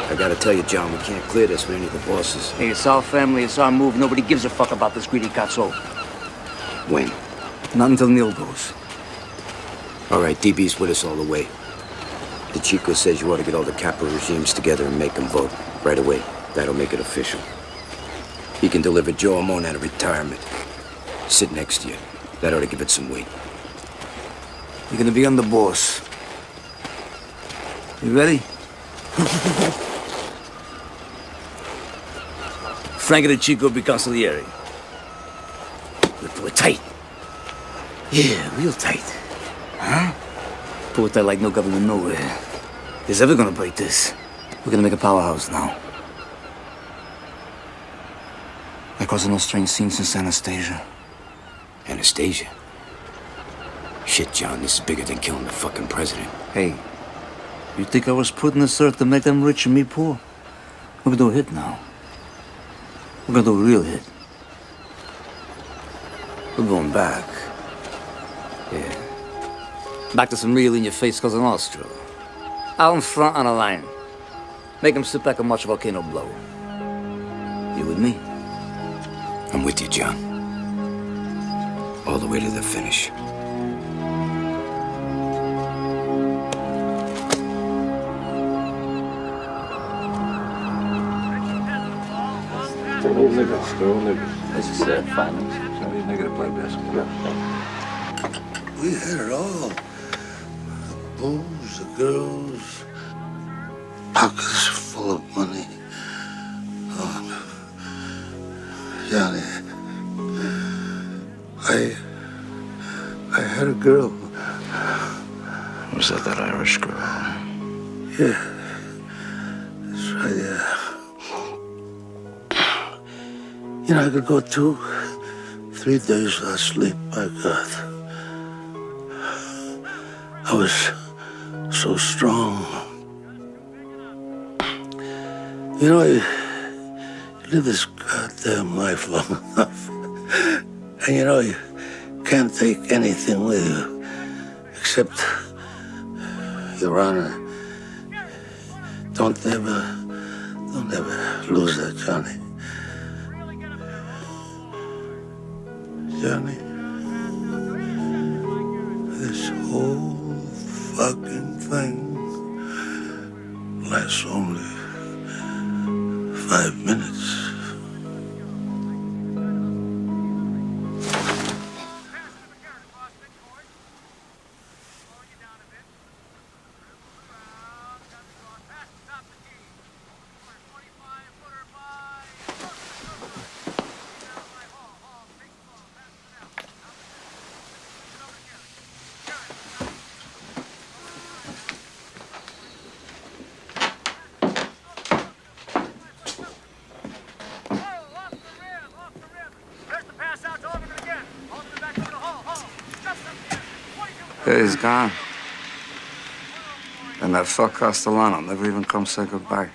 I gotta tell you, John, we can't clear this with any of the bosses. Hey, it's our family, it's our move. Nobody gives a fuck about this greedy cazzo. When? Not until Neil goes. All right, DB's with us all the way. The Chico says you ought to get all the capital regimes together and make them vote right away. That'll make it official. He can deliver Joe Amon out of retirement. Sit next to you. That ought to give it some weight. You're gonna be on the boss. You ready? Frank and the Chico be consigliere. We pull it tight. Yeah, real tight. Huh? Pull it tight like no government nowhere. Is ever gonna break this? We're gonna make a powerhouse now. Like causing no strange scenes since Anastasia. Anastasia? Shit, John, this is bigger than killing the fucking president. Hey, you think I was put in this earth to make them rich and me poor? We're gonna do a hit now. We're gonna do a real hit. We're going back. Yeah. Back to some real in-your-face Cosa Nostra. Out in front on a line. Make them sit back and watch a volcano blow. You with me? I'm with you, John. All the way to the finish. They're all niggas. They're all niggas. As you said, finals. Some of these niggas play basketball. We had it all. The booze, the girls, pockets full of money. Oh, Johnny, I had a girl Was that Irish girl? Yeah. That's right, yeah. You know, I could go 2-3 days without sleep, my God. I was so strong. You know, you live this goddamn life long enough. And you know, you can't take anything with you except your honor. Don't ever lose that, Johnny. Johnny, this whole fucking thing lasts only 5 minutes. Yeah, he's gone. And that fuck Castellano never even come say goodbye.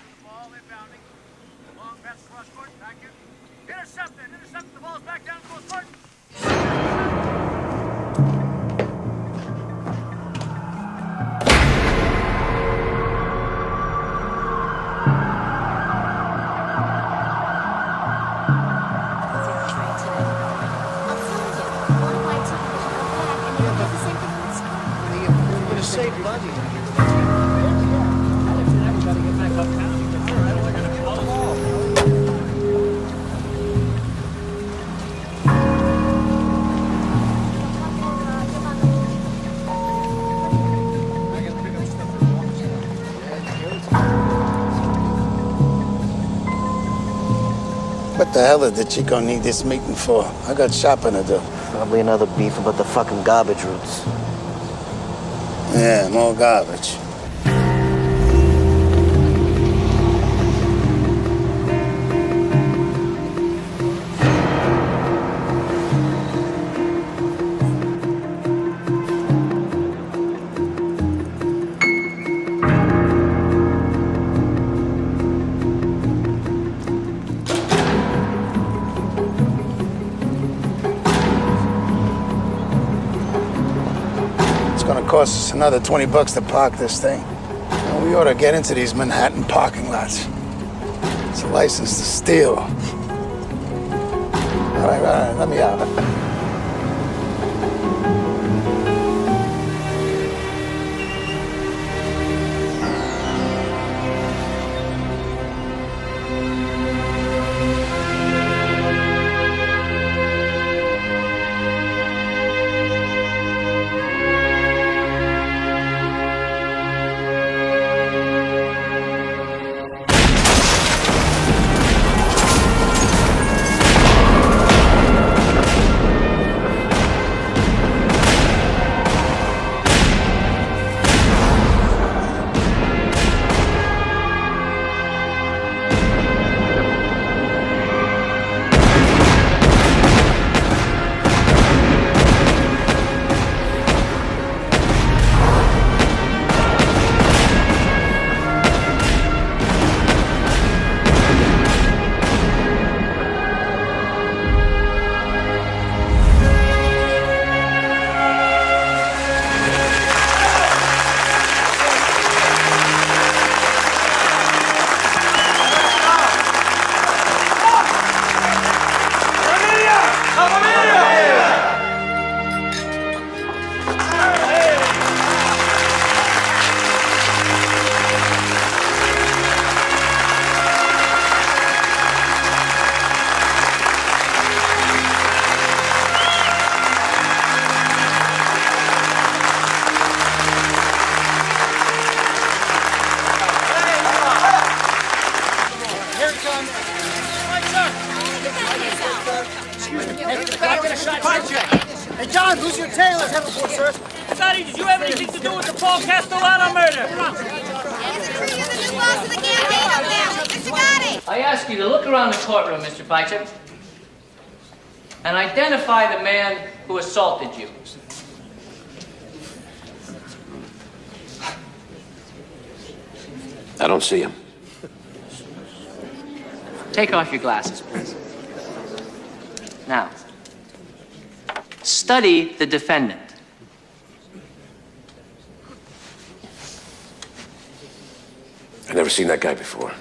What the hell did the Chico need this meeting for? I got shopping to do. Probably another beef about the fucking garbage routes. Yeah, more garbage. Cost us another $20 to park this thing. And we ought to get into these Manhattan parking lots. It's a license to steal. All right, let me out. Excuse me. Can I get a shot? Hey, John, who's your tailor? Have a boy, sir. Sonny, did you have anything to do with the Paul Castellano murder? I ask you to look around the courtroom, Mr. Pajcik, and identify the man who assaulted you. I don't see him. Take off your glasses, please. Now, study the defendant. I've never seen that guy before.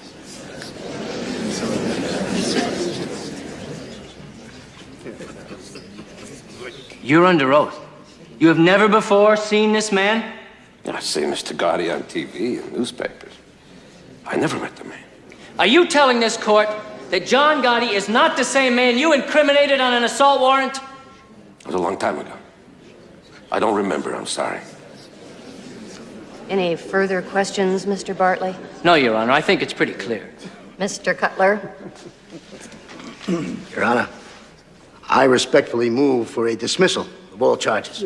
You're under oath. You have never before seen this man? I've seen Mr. Gotti on TV and newspapers. I never met the man. Are you telling this court that John Gotti is not the same man you incriminated on an assault warrant? It was a long time ago. I don't remember, I'm sorry. Any further questions, Mr. Bartley? No, Your Honor. I think it's pretty clear. Mr. Cutler? Your Honor, I respectfully move for a dismissal of all charges.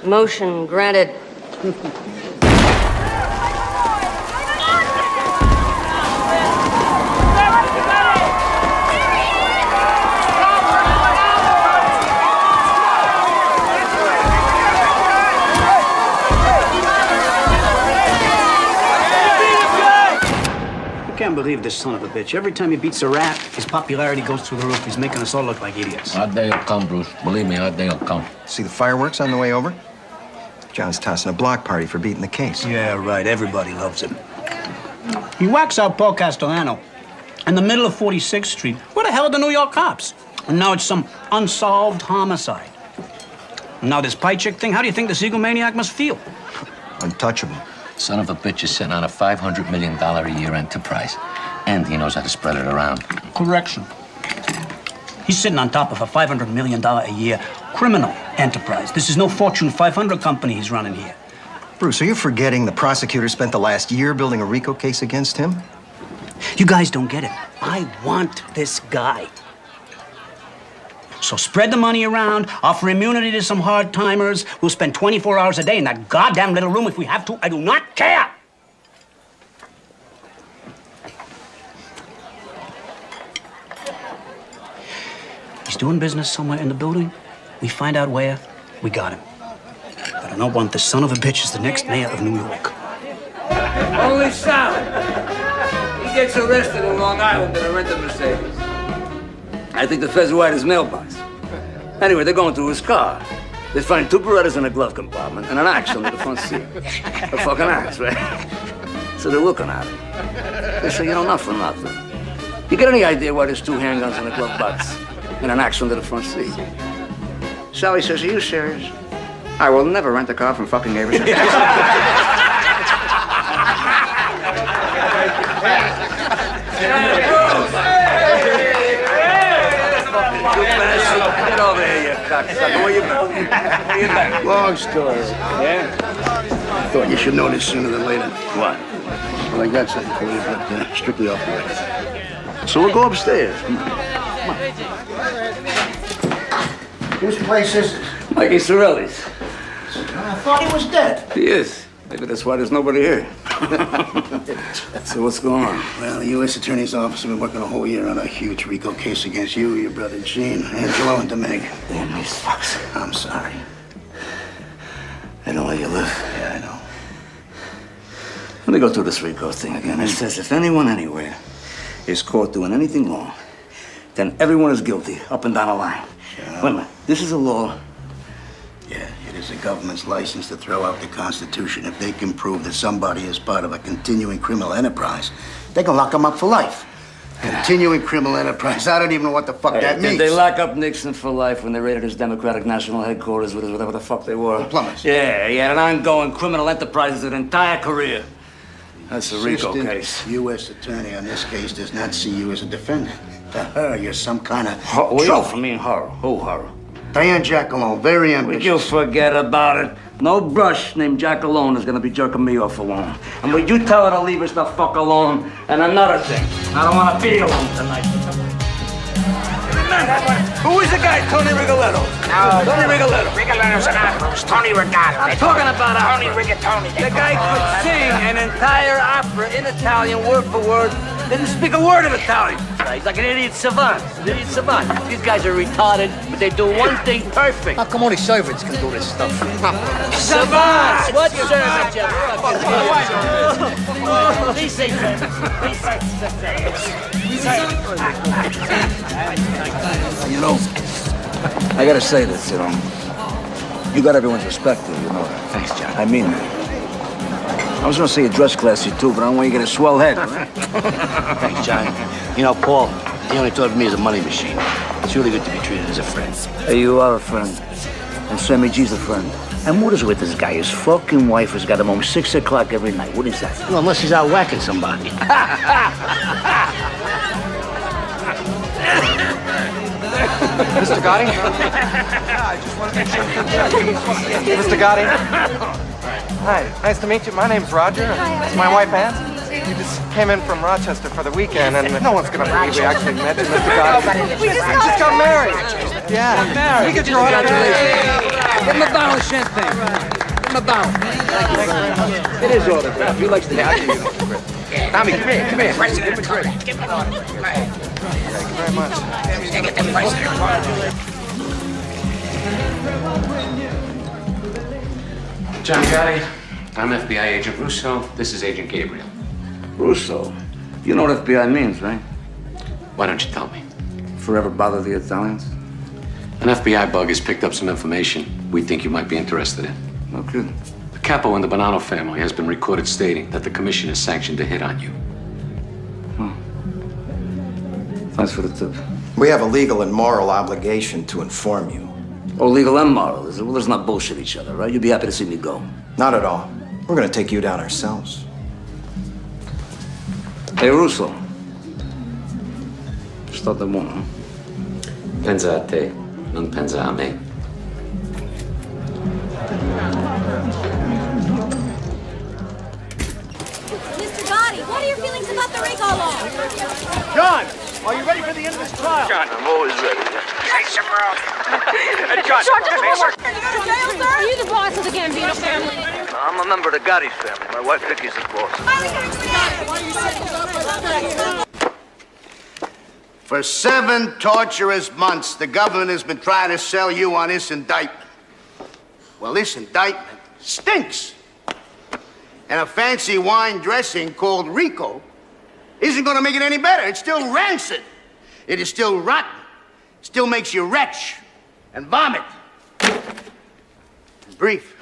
Motion granted. I can't believe this son of a bitch. Every time he beats a rat, his popularity goes through the roof. He's making us all look like idiots. Our day will come, Bruce. Believe me, our day will come. See the fireworks on the way over? John's tossing a block party for beating the case. Yeah, right. Everybody loves him. He whacks out Paul Castellano in the middle of 46th Street. Where the hell are the New York cops? And now it's some unsolved homicide. And now this Pajcik thing, how do you think this egomaniac must feel? Untouchable. Son of a bitch is sitting on a $500 million a year enterprise. And he knows how to spread it around. Correction. He's sitting on top of a $500 million a year criminal enterprise. This is no Fortune 500 company he's running here. Bruce, are you forgetting the prosecutor spent the last year building a RICO case against him? You guys don't get it. I want this guy. So spread the money around, offer immunity to some hard-timers. We'll spend 24 hours a day in that goddamn little room if we have to. I do not care. He's doing business somewhere in the building. We find out where, we got him. But I don't want this son of a bitch as the next mayor of New York. Only Sal. He gets arrested in Long Island in a rented Mercedes. I think the feds are at his mailbox. Anyway, they're going through his car. They find two Berettas in a glove compartment and an axe under the front seat. A fucking axe, right? So they're looking at it. They say, you know, not for nothing. You get any idea why there's two handguns in a glove box and an axe under the front seat? Sally says, are you serious? I will never rent a car from fucking Averson. Get over here, you cocksucker. Where you been? Where you been? Long story. Yeah? I thought you should know this sooner than later. What? Well, I got something for you, but strictly off the record. So we'll go upstairs. Come on. Whose place is it? Mikey Sorelli's. I thought he was dead. He is. Maybe that's why there's nobody here. So what's going on? Well, the U.S. Attorney's Office has been working a whole year on a huge RICO case against you, your brother Gene, Angelo, and Demeg. Damn these fucks. I'm sorry. They don't let you live. Yeah, I know. Let me go through this RICO thing again. It says if anyone anywhere is caught doing anything wrong, then everyone is guilty, up and down the line. Wait a minute. This is a law. Yeah, it is the government's license to throw out the Constitution. If they can prove that somebody is part of a continuing criminal enterprise, they can lock them up for life. Continuing criminal enterprise. I don't even know what the fuck that means. Did they lock up Nixon for life when they raided his Democratic National Headquarters with whatever the fuck they were? The plumbers. Yeah, he had an ongoing criminal enterprise his entire career. That's a RICO Assistant case. U.S. Attorney on this case does not see you as a defendant. To her, you're some kind of trophy. I mean, her. Who, her? Diane Jackalone, very ambitious. Would you forget about it? No brush named Jack alone is gonna be jerking me off alone. And would you tell her to leave us the fuck alone? And another thing, I don't wanna be alone tonight. Who is the guy, Tony Rigoletto? No. Tony Rigoletto. Rigoletto's an opera. It's Tony Rigato. I'm talking about Tony opera. Rigatoni. The guy could sing an entire opera in Italian, word for word. Didn't speak a word of Italian. He's like an idiot savant. These guys are retarded, but they do one thing perfect. How come only servants can do this stuff? Savants! What servants, you Please say servants. You know, I gotta say this, you know. You got everyone's respect here, you know that. Thanks, John. I mean that. I was gonna say you dress classy too, but I don't want you to get a swell head, right? Thanks, John. You know, Paul, he only thought of me as a money machine. It's really good to be treated as a friend. Hey, you are a friend. And Sammy G's a friend. And what is with this guy? His fucking wife has got him home 6 o'clock every night. What is that? Well, unless he's out whacking somebody. Mr. Gotti? Mr. Gotti? Hi, nice to meet you. My name's Roger. It's my wife, Ann. We just came in from Rochester for the weekend, and no one's gonna believe we actually met you, Mr. Gotti. We just got married. Yeah, married. We get your autograph. Give him a bottle of champagne. Give him a bottle. Thank you very much. It is autograph. He likes the Tommy, come here, come here. Thank you very much. John Gotti, I'm FBI Agent Russo. This is Agent Gabriel. Russo. You know what FBI means, right? Why don't you tell me? Forever bother the Italians? An FBI bug has picked up some information we think you might be interested in. No kidding. The capo in the Bonanno family has been recorded stating that the commission has sanctioned a hit on you. Thanks for the tip. We have a legal and moral obligation to inform you. Oh, legal and moral. Well, let's not bullshit each other, right? You'd be happy to see me go. Not at all. We're gonna take you down ourselves. Hey, Russo. Sto da buono, no? Pensa a te, non pensa a me. Mr. Gotti, what are your feelings about the Rico law? John, are you ready for the end of this trial? John, I'm always ready. Nice, bro. John, are you the boss of the Gambino family? I'm a member of the Gotti family. My wife Vicky's the boss. For 7 torturous months, the government has been trying to sell you on this indictment. Well, this indictment stinks. And a fancy wine dressing called Rico isn't going to make it any better. It's still rancid. It is still rotten. It still makes you retch and vomit. In brief,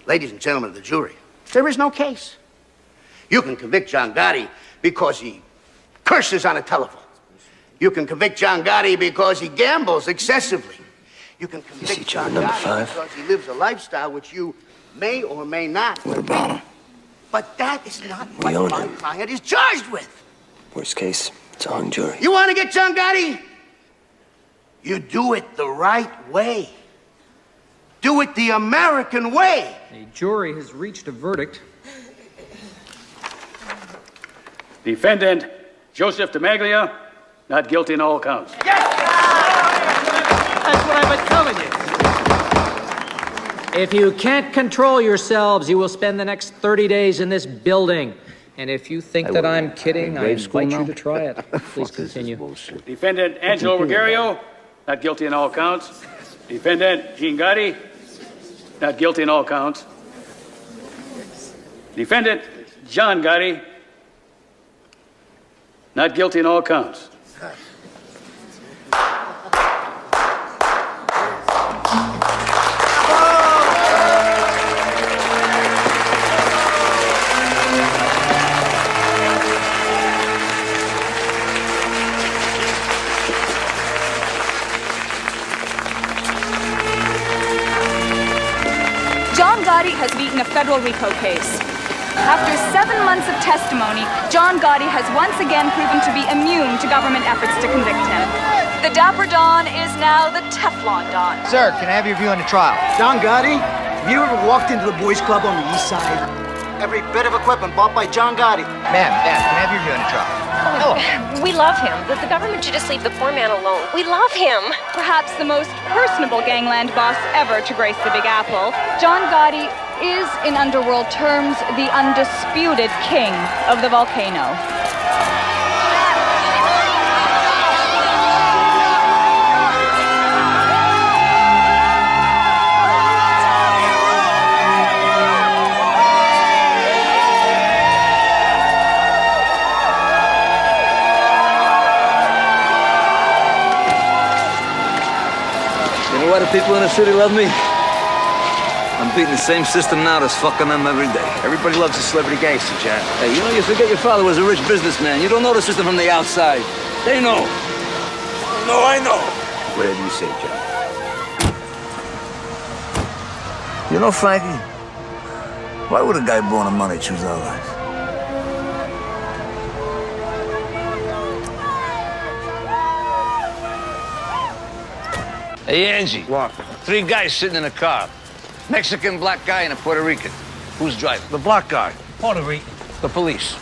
ladies and gentlemen of the jury, there is no case. You can convict John Gotti because he curses on a telephone. You can convict John Gotti because he gambles excessively. You can convict John Gotti because he lives a lifestyle which you may or may not. What about him? But that is not We own what my him. client is charged with. Worst case, it's a hung jury. You want to get John Gotti? You do it the right way. Do it the American way. The jury has reached a verdict. Defendant Joseph DeMaglia, not guilty in all counts. That's what I've been telling you. If you can't control yourselves, you will spend the next 30 days in this building. And if you think that I'm kidding, I invite you to try it. Please continue. Defendant Angelo Ruggiero, not guilty in all counts. Defendant Gene Gotti, not guilty in all counts. Defendant John Gotti, not guilty in all counts. John Gotti has beaten a federal RICO case. After 7 months of testimony, John Gotti has once again proven to be immune to government efforts to convict him. The Dapper Don is now the Teflon Don. Sir, can I have your view on the trial? John Gotti, have you ever walked into the boys' club on the east side? Every bit of equipment bought by John Gotti. Ma'am, can I have your view on the trial? We love him. The government should just leave the poor man alone. We love him. Perhaps the most personable gangland boss ever to grace the Big Apple, John Gotti is, in underworld terms, the undisputed king of the volcano. Why do people in the city love me? I'm beating the same system now that's fucking them every day. Everybody loves a celebrity gangster, John. Hey, you know, you forget your father was a rich businessman. You don't know the system from the outside. They know. No, I know. Whatever you say, John. You know, Frankie, why would a guy born of money choose our life? Hey, Angie. What? 3 guys sitting in a car. Mexican, black guy, and a Puerto Rican. Who's driving? The black guy. Puerto Rican. The police.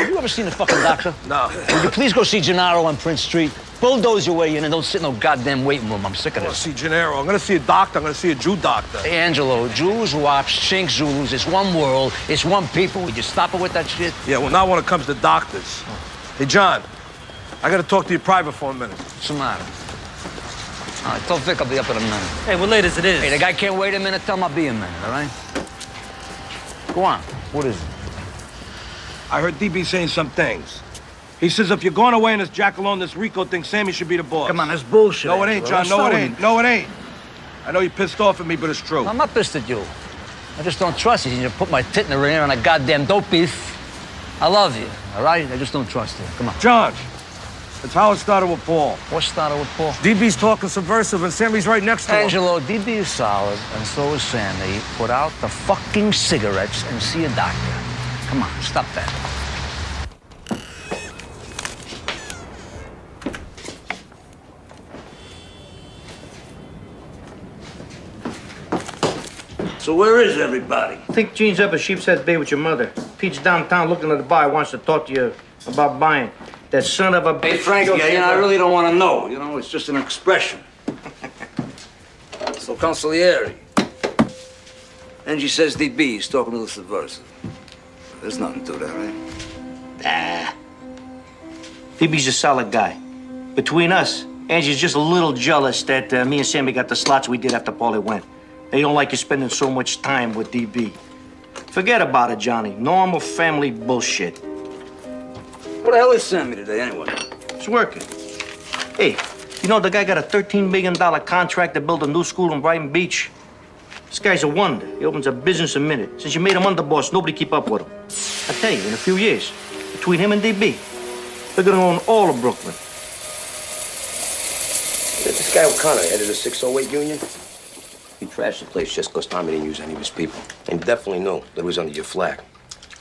You ever seen a fucking doctor? No. Would you please go see Gennaro on Prince Street? Bulldoze your way in and don't sit in no goddamn waiting room. I'm sick of I this. want to see Gennaro. I'm going to see a doctor. I'm going to see a Jew doctor. Hey, Angelo, Jews, Wops, Chinks, Zulus, it's one world, it's one people. Would you stop it with that shit? Yeah, well, not when it comes to doctors. Hey, John, I got to talk to you private for a minute. What's the matter? All right, tell Vic I'll be up in a minute. Hey, we're late as it is. Hey, the guy can't wait a minute. Tell him I'll be a minute, all right? Go on. What is it? I heard DB saying some things. He says if you're going away in this jackalope, this Rico thing, Sammy should be the boss. Come on, that's bullshit. No, it ain't, John. No, it ain't. No, it ain't. I know you're pissed off at me, but it's true. I'm not pissed at you. I just don't trust you. You put my tit in the ringer on a goddamn dope beef. I love you, all right? I just don't trust you. Come on. John, it's how it started with Paul. What started with Paul? DB's talking subversive, and Sammy's right next to him. Angelo, DB is solid, and so is Sammy. Put out the fucking cigarettes and see a doctor. Come on, stop that. So where is everybody? I think Gene's up at Sheepshead Bay with your mother. Pete's downtown looking at the bar, wants to talk to you about buying. That son of a bitch. Hey, Frankie, I really don't want to know. You know, it's just an expression. So, Consigliere. Angie says DB is talking to the subversive. There's nothing to that, right? DB's a solid guy. Between us, Angie's just a little jealous that me and Sammy got the slots we did after Paulie went. They don't like you spending so much time with DB. Forget about it, Johnny. Normal family bullshit. What the hell is Sammy today, anyway? It's working. Hey, you know the guy got a $13 million contract to build a new school in Brighton Beach? This guy's a wonder. He opens a business a minute. Since you made him underboss, nobody keep up with him. I tell you, in a few years, between him and DB, they're gonna own all of Brooklyn. This guy O'Connor headed a 608 union. He trashed the place just because Tommy didn't use any of his people. And he definitely knew that it was under your flag.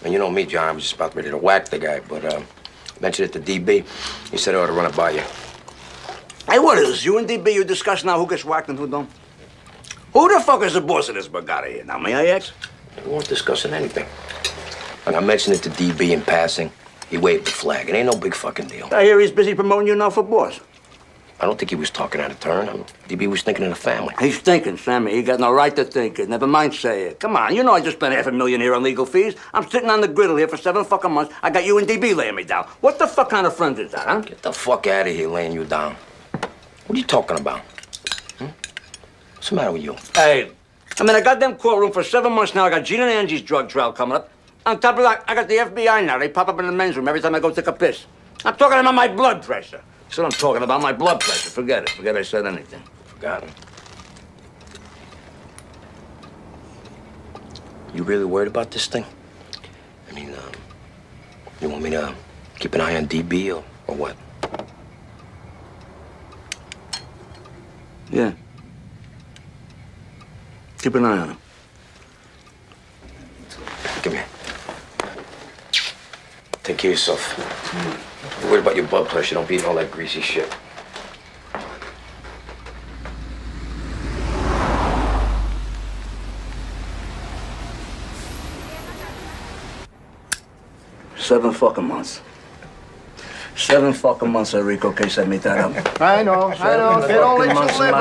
And you know me, John, I was just about ready to whack the guy, but mentioned it to DB. He said I ought to run it by you. Hey, what is this? You and DB, you discuss now who gets whacked and who don't? Who the fuck is the boss of this Bugatti here? Now, may I ask? We weren't discussing anything. Like I mentioned it to DB in passing. He waved the flag. It ain't no big fucking deal. I hear he's busy promoting you now for boss. I don't think he was talking out of turn. DB was thinking of the family. He's thinking, Sammy. He got no right to think it. Never mind say it. Come on, you know I just spent $500,000 here on legal fees. I'm sitting on the griddle here for 7 fucking months. I got you and DB laying me down. What the fuck kind of friends is that, huh? Get the fuck out of here laying you down. What are you talking about? What's the matter with you? Hey, I'm in a goddamn courtroom for 7 months now. I got Gene and Angie's drug trial coming up. On top of that, I got the FBI now. They pop up in the men's room every time I go take a piss. I'm talking about my blood pressure. That's what I'm talking about, my blood pressure. Forget it. Forget I said anything. Forgot it. You really worried about this thing? I mean, you want me to keep an eye on DB or what? Yeah. Keep an eye on him. Come here. Take care of yourself. You're worried about your blood pressure. Don't be eating all that greasy shit. 7 fucking months. 7 fucking months, Rico case I made that up. I know. They don't let you live.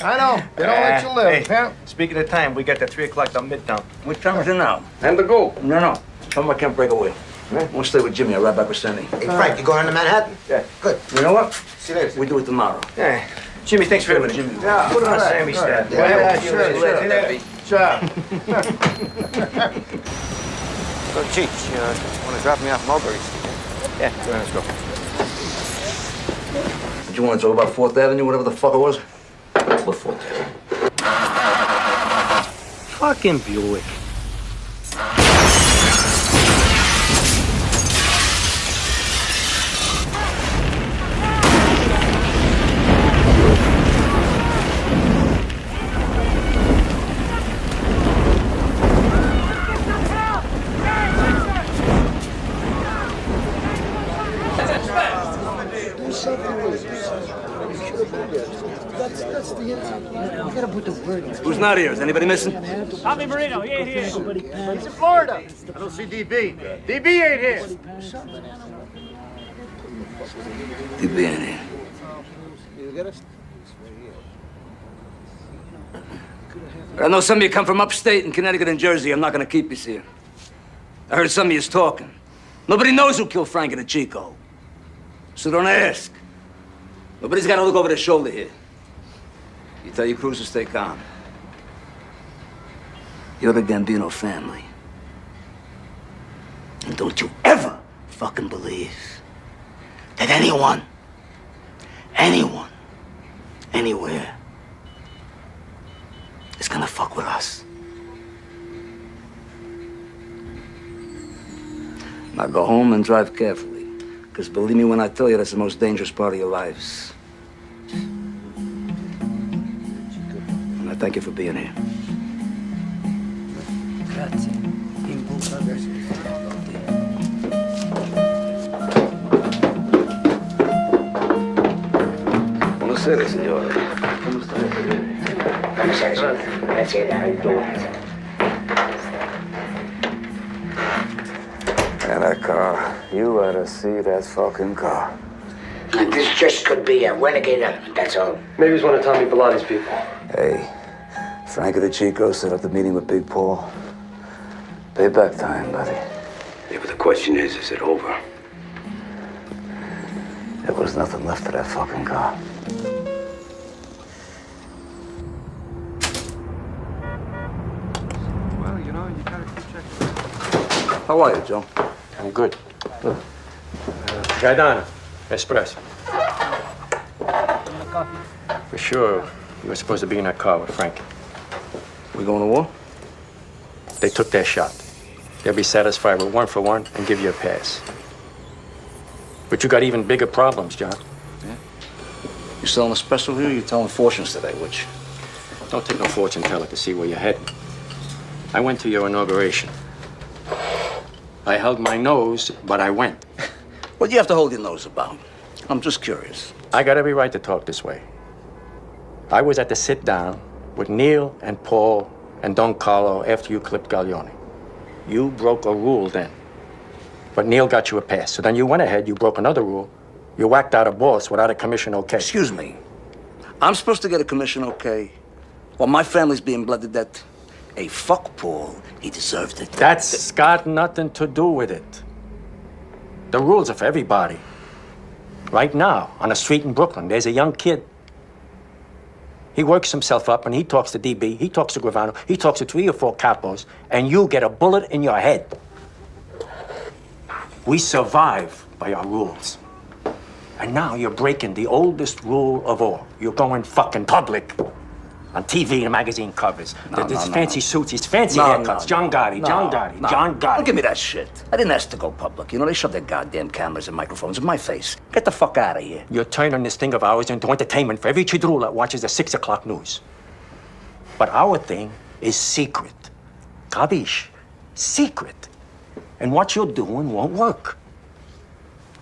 I know. They don't let you live. Hey, speaking of time, we got the 3 o'clock down Midtown. What time is it now? And to go. No. Tell me I can't break away. I'm gonna stay with Jimmy. I'll ride back with Sandy. Hey, Frank, you going to Manhattan? Yeah. Good. You know what? See you later. We do it tomorrow. Yeah. Jimmy, thanks for everything. Jimmy. Yeah, put it on Sammy's tab. Yeah, sure. So, Cheech, want to drop me off Mulberry's? Yeah, go ahead, let's go. Did you want to talk about 4th Avenue, whatever the fuck it was? What 4th Avenue? Fucking Buick. Who's not here? Is anybody missing? Tommy Marino, he ain't here. He's in Florida. I don't see DB. DB ain't here. DB ain't here. I know some of you come from upstate and Connecticut and Jersey. I'm not gonna keep you here. I heard some of you talking. Nobody knows who killed Frankie the Chico. So don't ask. Nobody's got to look over their shoulder here. You tell your crews to stay calm. You're the Gambino family. And don't you ever fucking believe that anyone, anywhere, is gonna fuck with us. Now go home and drive carefully. Because believe me when I tell you, that's the most dangerous part of your lives. And I thank you for being here. Buonasera, signore. Come stai? Grazie. And that car, you ought to see that fucking car. And this just could be a renegade element, that's all. Maybe he's one of Tommy Bellatti's people. Hey, Frankie the Chico set up the meeting with Big Paul. Payback time, buddy. Yeah, but the question is it over? There was nothing left of that fucking car. Well, you gotta keep checking. How are you, Joe? I'm good. Gaetano, espresso. For sure, you were supposed to be in that car with Frank. We going to war? They took their shot. They'll be satisfied with 1 for 1 and give you a pass. But you got even bigger problems, John. Yeah? You selling a special here or you telling fortunes today, which? Don't take no fortune teller to see where you're heading. I went to your inauguration. I held my nose, but I went. What do you have to hold your nose about? I'm just curious. I got every right to talk this way. I was at the sit-down with Neil and Paul and Don Carlo after you clipped Gaglione. You broke a rule then. But Neil got you a pass. So then you went ahead, you broke another rule. You whacked out a boss without a commission okay. Excuse me. I'm supposed to get a commission okay? While my family's being bled to death? Hey, fuck Paul. He deserved it. That's got nothing to do with it. The rules are for everybody. Right now, on a street in Brooklyn, there's a young kid. He works himself up and he talks to DB, he talks to Gravano, he talks to 3 or 4 capos, and you get a bullet in your head. We survive by our rules. And now you're breaking the oldest rule of all. You're going fucking public. On TV and magazine covers. There's fancy suits, these fancy haircuts. John Gotti. John Gotti. Don't give me that shit. I didn't ask to go public. You know, they shove their goddamn cameras and microphones in my face. Get the fuck out of here. You're turning this thing of ours into entertainment for every chidrul that watches the 6 o'clock news. But our thing is secret. Kabish? Secret. And what you're doing won't work.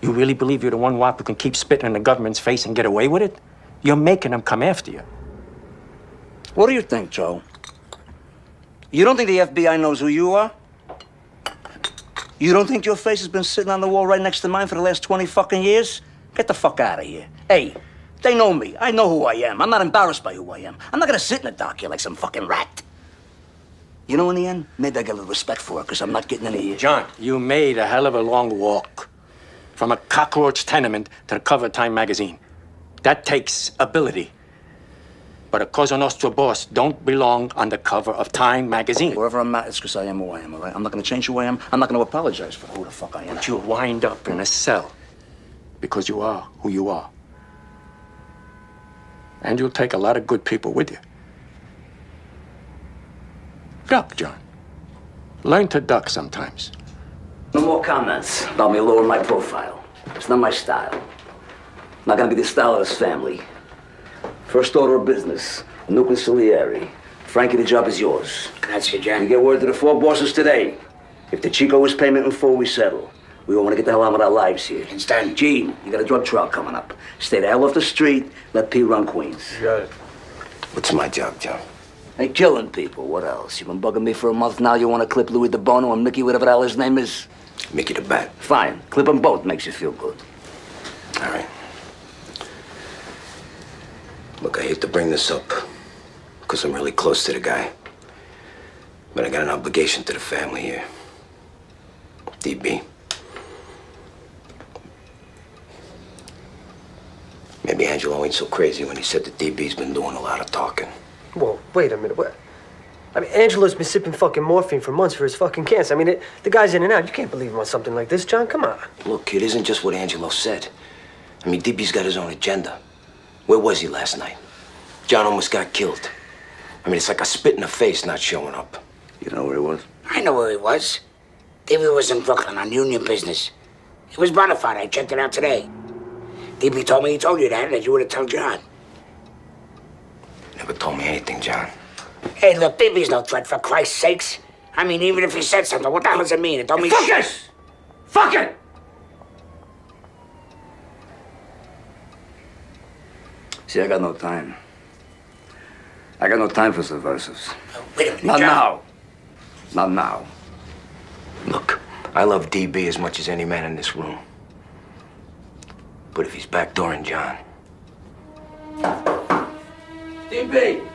You really believe you're the one wop who can keep spitting in the government's face and get away with it? You're making them come after you. What do you think, Joe? You don't think the FBI knows who you are? You don't think your face has been sitting on the wall right next to mine for the last 20 fucking years? Get the fuck out of here. Hey, they know me. I know who I am. I'm not embarrassed by who I am. I'm not gonna sit in the dock here like some fucking rat. You know, in the end, maybe I get a little respect for it, because I'm not getting any here. John, you made a hell of a long walk. From a cockroach tenement to the cover of Time magazine. That takes ability. But a Cosa Nostra boss don't belong on the cover of Time magazine. Wherever I'm at, it's because I am who I am, all right? I'm not gonna change who I am. I'm not gonna apologize for who the fuck I am. But you'll wind up in a cell because you are who you are. And you'll take a lot of good people with you. Duck, John. Learn to duck sometimes. No more comments about me lowering my profile. It's not my style. Not gonna be the style of this family. First order of business, no consigliere. Frankie, the job is yours. Grazie, John. You get word to the four bosses today. If the Chico is payment in full, we settle. We all want to get the hell on with our lives here. It's done. Gene, you got a drug trial coming up. Stay the hell off the street. Let P run Queens. You got it. What's my job, John? Hey, killing people. What else? You've been bugging me for a month now. You want to clip Louis DeBono and Mickey, whatever the hell his name is? Mickey the Bat. Fine. Clip them both. Makes you feel good. All right. Look, I hate to bring this up, because I'm really close to the guy. But I got an obligation to the family here. DB. Maybe Angelo ain't so crazy when he said that DB's been doing a lot of talking. Whoa, wait a minute. What? I mean, Angelo's been sipping fucking morphine for months for his fucking cancer. I mean, the guy's in and out. You can't believe him on something like this, John. Come on. Look, it isn't just what Angelo said. I mean, DB's got his own agenda. Where was he last night? John almost got killed. I mean, it's like a spit in the face not showing up. You know where he was? I know where he was. DB was in Brooklyn on union business. It was bona fide. I checked it out today. DB told me he told you that you would have told John. Never told me anything, John. Hey, look, DB's no threat, for Christ's sakes. I mean, even if he said something, what the hell does it mean? It don't mean... Fuck it! Fuck it! See, I got no time. I got no time for subversives. Wait a minute, Not John. now. Not now. Look, I love DB as much as any man in this room. But if he's backdooring John... DB!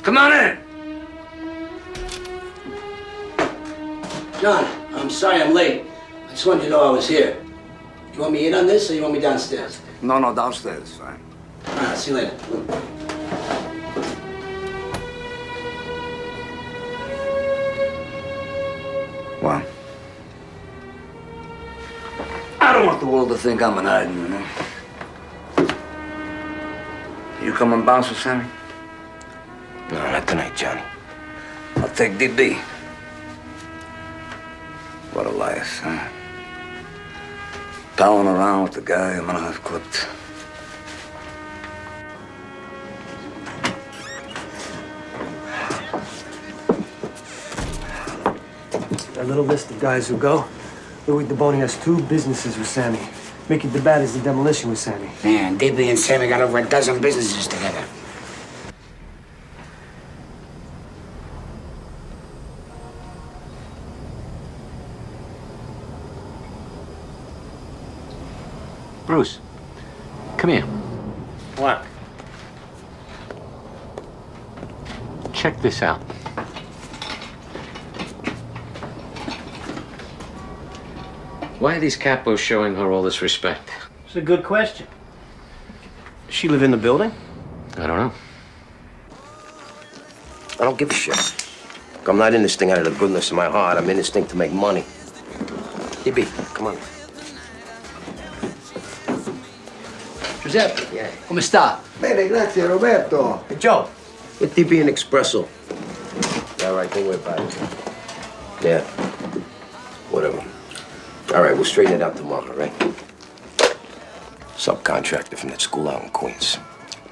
Come on in! John, I'm sorry I'm late. I just wanted you to know I was here. You want me in on this, or you want me downstairs? No, downstairs, fine. All right, see you later. Well, I don't want the world to think I'm an item, you know? You come and bounce with Sammy? No, not tonight, Johnny. I'll take DB. What a life, huh? Palling around with the guy I'm gonna have clipped. A little list of guys who go. Louis DeBoni has 2 businesses with Sammy. Mickey the Bat is the demolition with Sammy. Man, DB and Sammy got over a dozen businesses together. Bruce, come here. What? Check this out. Why are these capos showing her all this respect? It's a good question. Does she live in the building? I don't know. I don't give a shit. Look, I'm not in this thing out of the goodness of my heart. I'm in this thing to make money. DB, come on. Giuseppe, come sta? Bene, grazie, Roberto. Hey, Joe, get DB an espresso. Yeah, all right, don't worry about it. Yeah, whatever. All right, we'll straighten it out tomorrow, right? Subcontractor from that school out in Queens.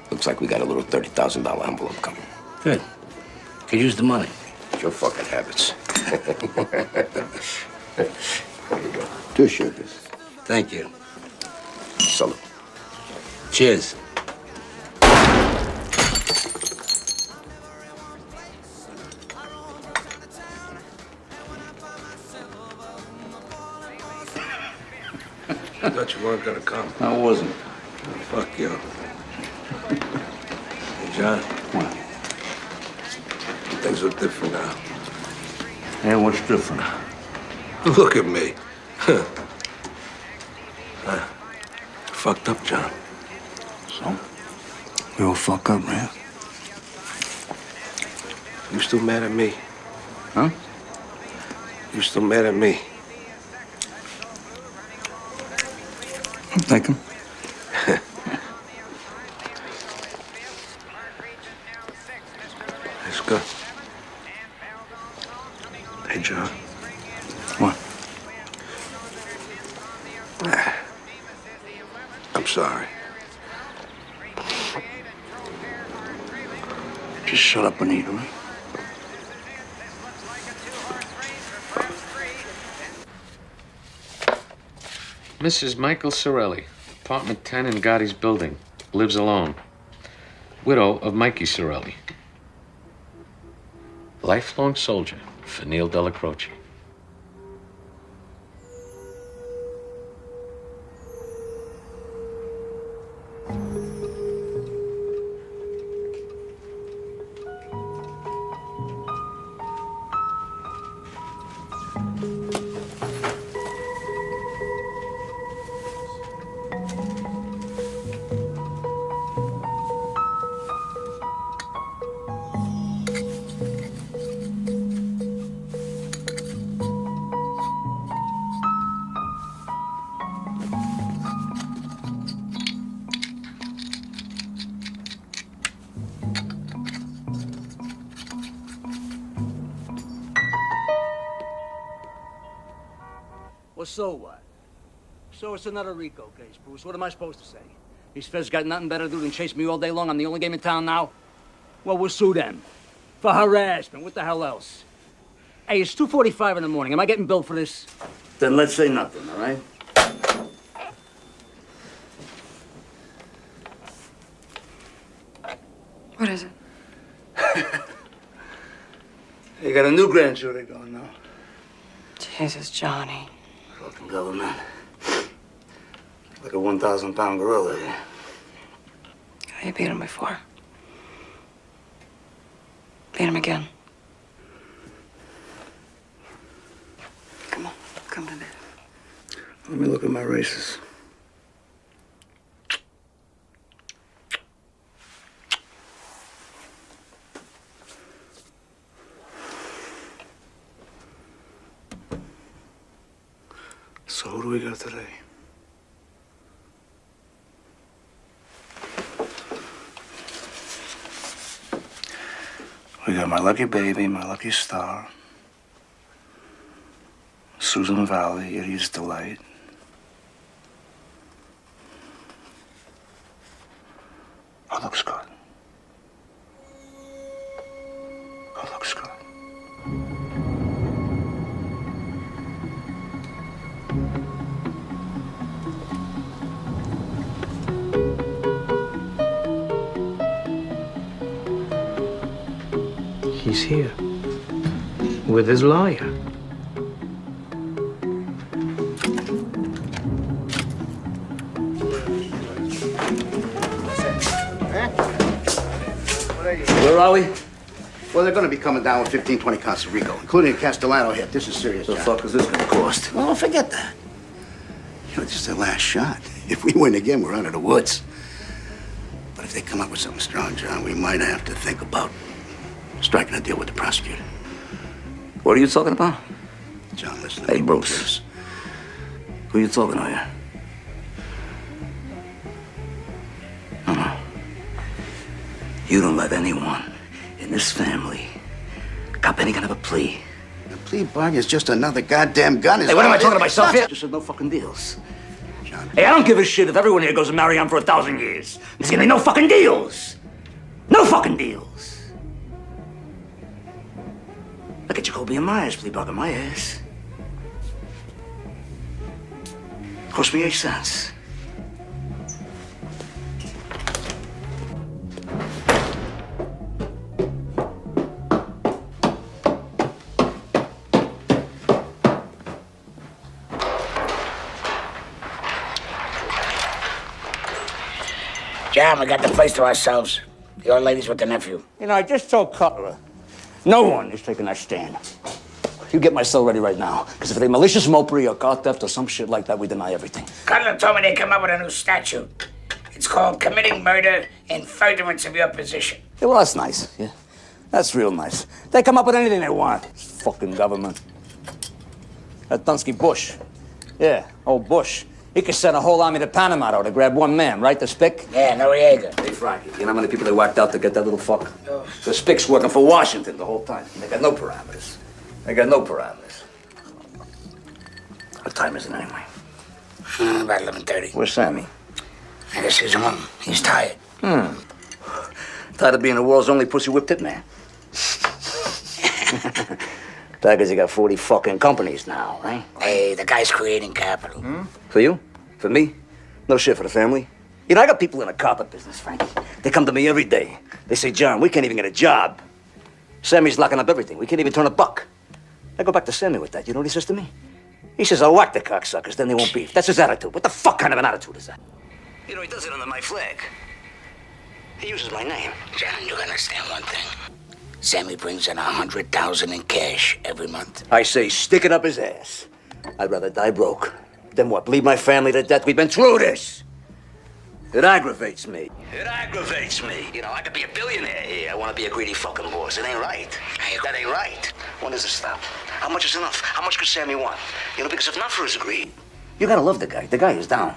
Looks like we got a little $30,000 envelope coming. Good. Could use the money. It's your fucking habits. There you go. 2 sugars. Thank you. Salute. Cheers. thought you weren't gonna come. I wasn't. Fuck you. Hey, John. What? Things look different now. Hey, what's different? Look at me. Fucked up, John. So? We all fuck up, man. You still mad at me? Huh? You still mad at me? I'm thinking. Let's go. Hey, John. What? I'm sorry. Just shut up and eat, all right? Mrs. Michael Sorelli, apartment 10 in Gotti's building. Lives alone. Widow of Mikey Sorelli. Lifelong soldier for Neil Della Croce. Well, so what? So it's another RICO case, Bruce. What am I supposed to say? These feds got nothing better to do than chase me all day long. I'm the only game in town now. Well, we'll sue them. For harassment. What the hell else? Hey, it's 2:45 in the morning. Am I getting billed for this? Then let's say nothing, all right? What is it? You got a new grand jury going now. Jesus, Johnny. Fucking government. Like a 1,000-pound gorilla here. You beat him before. Beat him again. Come on, come to me. Let me look at my races. So who do we got today? We got my lucky baby, my lucky star, Susan Valley, Idiot's Delight. Oh, looks good. Oh, looks good. He's here. With his lawyer. Where are we? Well, they're going to be coming down with 15, 20 counts of RICO, including a Castellano hit. This is serious, The John. fuck is this gonna cost? Well, forget that. You know, this is their last shot. If we win again, we're out of the woods. But if they come up with something strong, John, we might have to think about striking a deal with the prosecutor. What are you talking about? John, listen to Hey, me. Bruce. Who you talking to here? No. You don't let anyone in this family cop any kind of a plea. The plea bargain is just another goddamn gun. Hey, what am I talking to myself here? Just said no fucking deals. Hey, I don't give a shit if everyone here goes to marry on for 1,000 years. There's gonna be no fucking deals. No fucking deals. Look at Jacoby and Myers plea bargain my ass. Cost me 8 cents. John, we got the place to ourselves. The old lady's with the nephew. You know, I just told Cutler, no one is taking that stand. You get my cell ready right now, because if they malicious mopery or car theft or some shit like that, we deny everything. Cutler told me they come up with a new statute. It's called committing murder in furtherance of your position. Yeah, well, that's nice, yeah. That's real nice. They come up with anything they want. This fucking government. That Dunsky Bush. Yeah, old Bush. He could send a whole army to Panama to grab one man, right? The Spick? Yeah, Noriega. Hey, Frankie, you know how many people they whacked out to get that little fuck? Oh. The Spick's working for Washington the whole time. They got no parameters. They got no parameters. What time is it anyway? About 11:30. Where's Sammy? I guess he's home. He's tired. Tired of being the world's only pussy whipped hitman. Because you got 40 fucking companies now, right? Hey, the guy's creating capital. For you? For me? No shit for the family. You know, I got people in the carpet business, Frankie. They come to me every day. They say, John, we can't even get a job. Sammy's locking up everything. We can't even turn a buck. I go back to Sammy with that. You know what he says to me? He says, I'll whack the cocksuckers, then they won't beef. That's his attitude. What the fuck kind of an attitude is that? You know, he does it under my flag. He uses my name. John, you understand one thing. Sammy brings in $100,000 in cash every month. I say, stick it up his ass. I'd rather die broke than what? Bleed my family to death? We've been through this. It aggravates me. It aggravates me. You know, I could be a billionaire here. I want to be a greedy fucking boss. It ain't right. That ain't right. When does it stop? How much is enough? How much could Sammy want? You know, because if not for his greed, you gotta love the guy. The guy is down.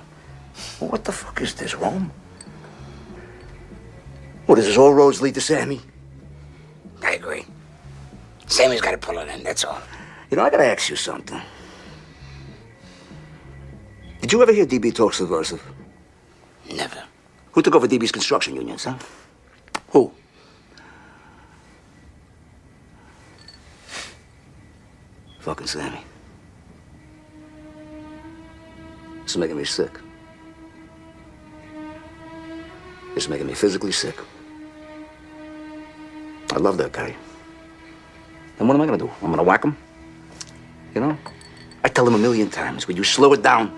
Well, what the fuck is this, Rome? What is this? All roads lead to Sammy? I agree. Sammy's got to pull it in, that's all. You know, I gotta ask you something. Did you ever hear DB talk subversive? Never. Who took over DB's construction unions, huh? Who? Fucking Sammy. It's making me sick. It's making me physically sick. I love that guy. And what am I gonna do? I'm gonna whack him? You know? I tell him 1,000,000 times, would you slow it down?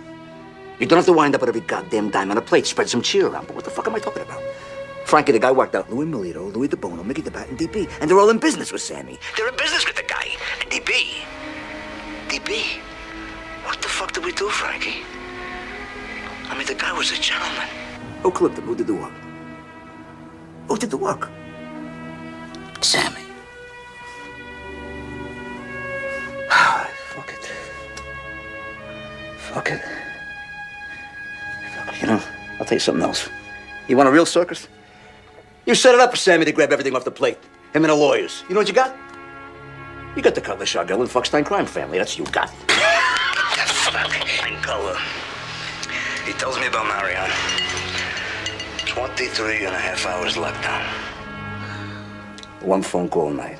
You don't have to wind up with every goddamn dime on a plate. Spread some cheer around. But what the fuck am I talking about? Frankie, the guy whacked out Louis Milito, Louis DeBono, Mickey DeBat, and DB. And they're all in business with Sammy. They're in business with the guy. And DB. What the fuck did we do, Frankie? I mean, the guy was a gentleman. Who clipped him? Who did the work? Who did the work? Sammy. Fuck it. Fuck it. You know, I'll tell you something else. You want a real circus? You set it up for Sammy to grab everything off the plate. Him and the lawyers. You know what you got? You got the Cutler, Chargell, and Fuckstein crime family. That's what you got. Fucking Cutler. He tells me about Marion. 23 and a half hours lockdown. One phone call a night.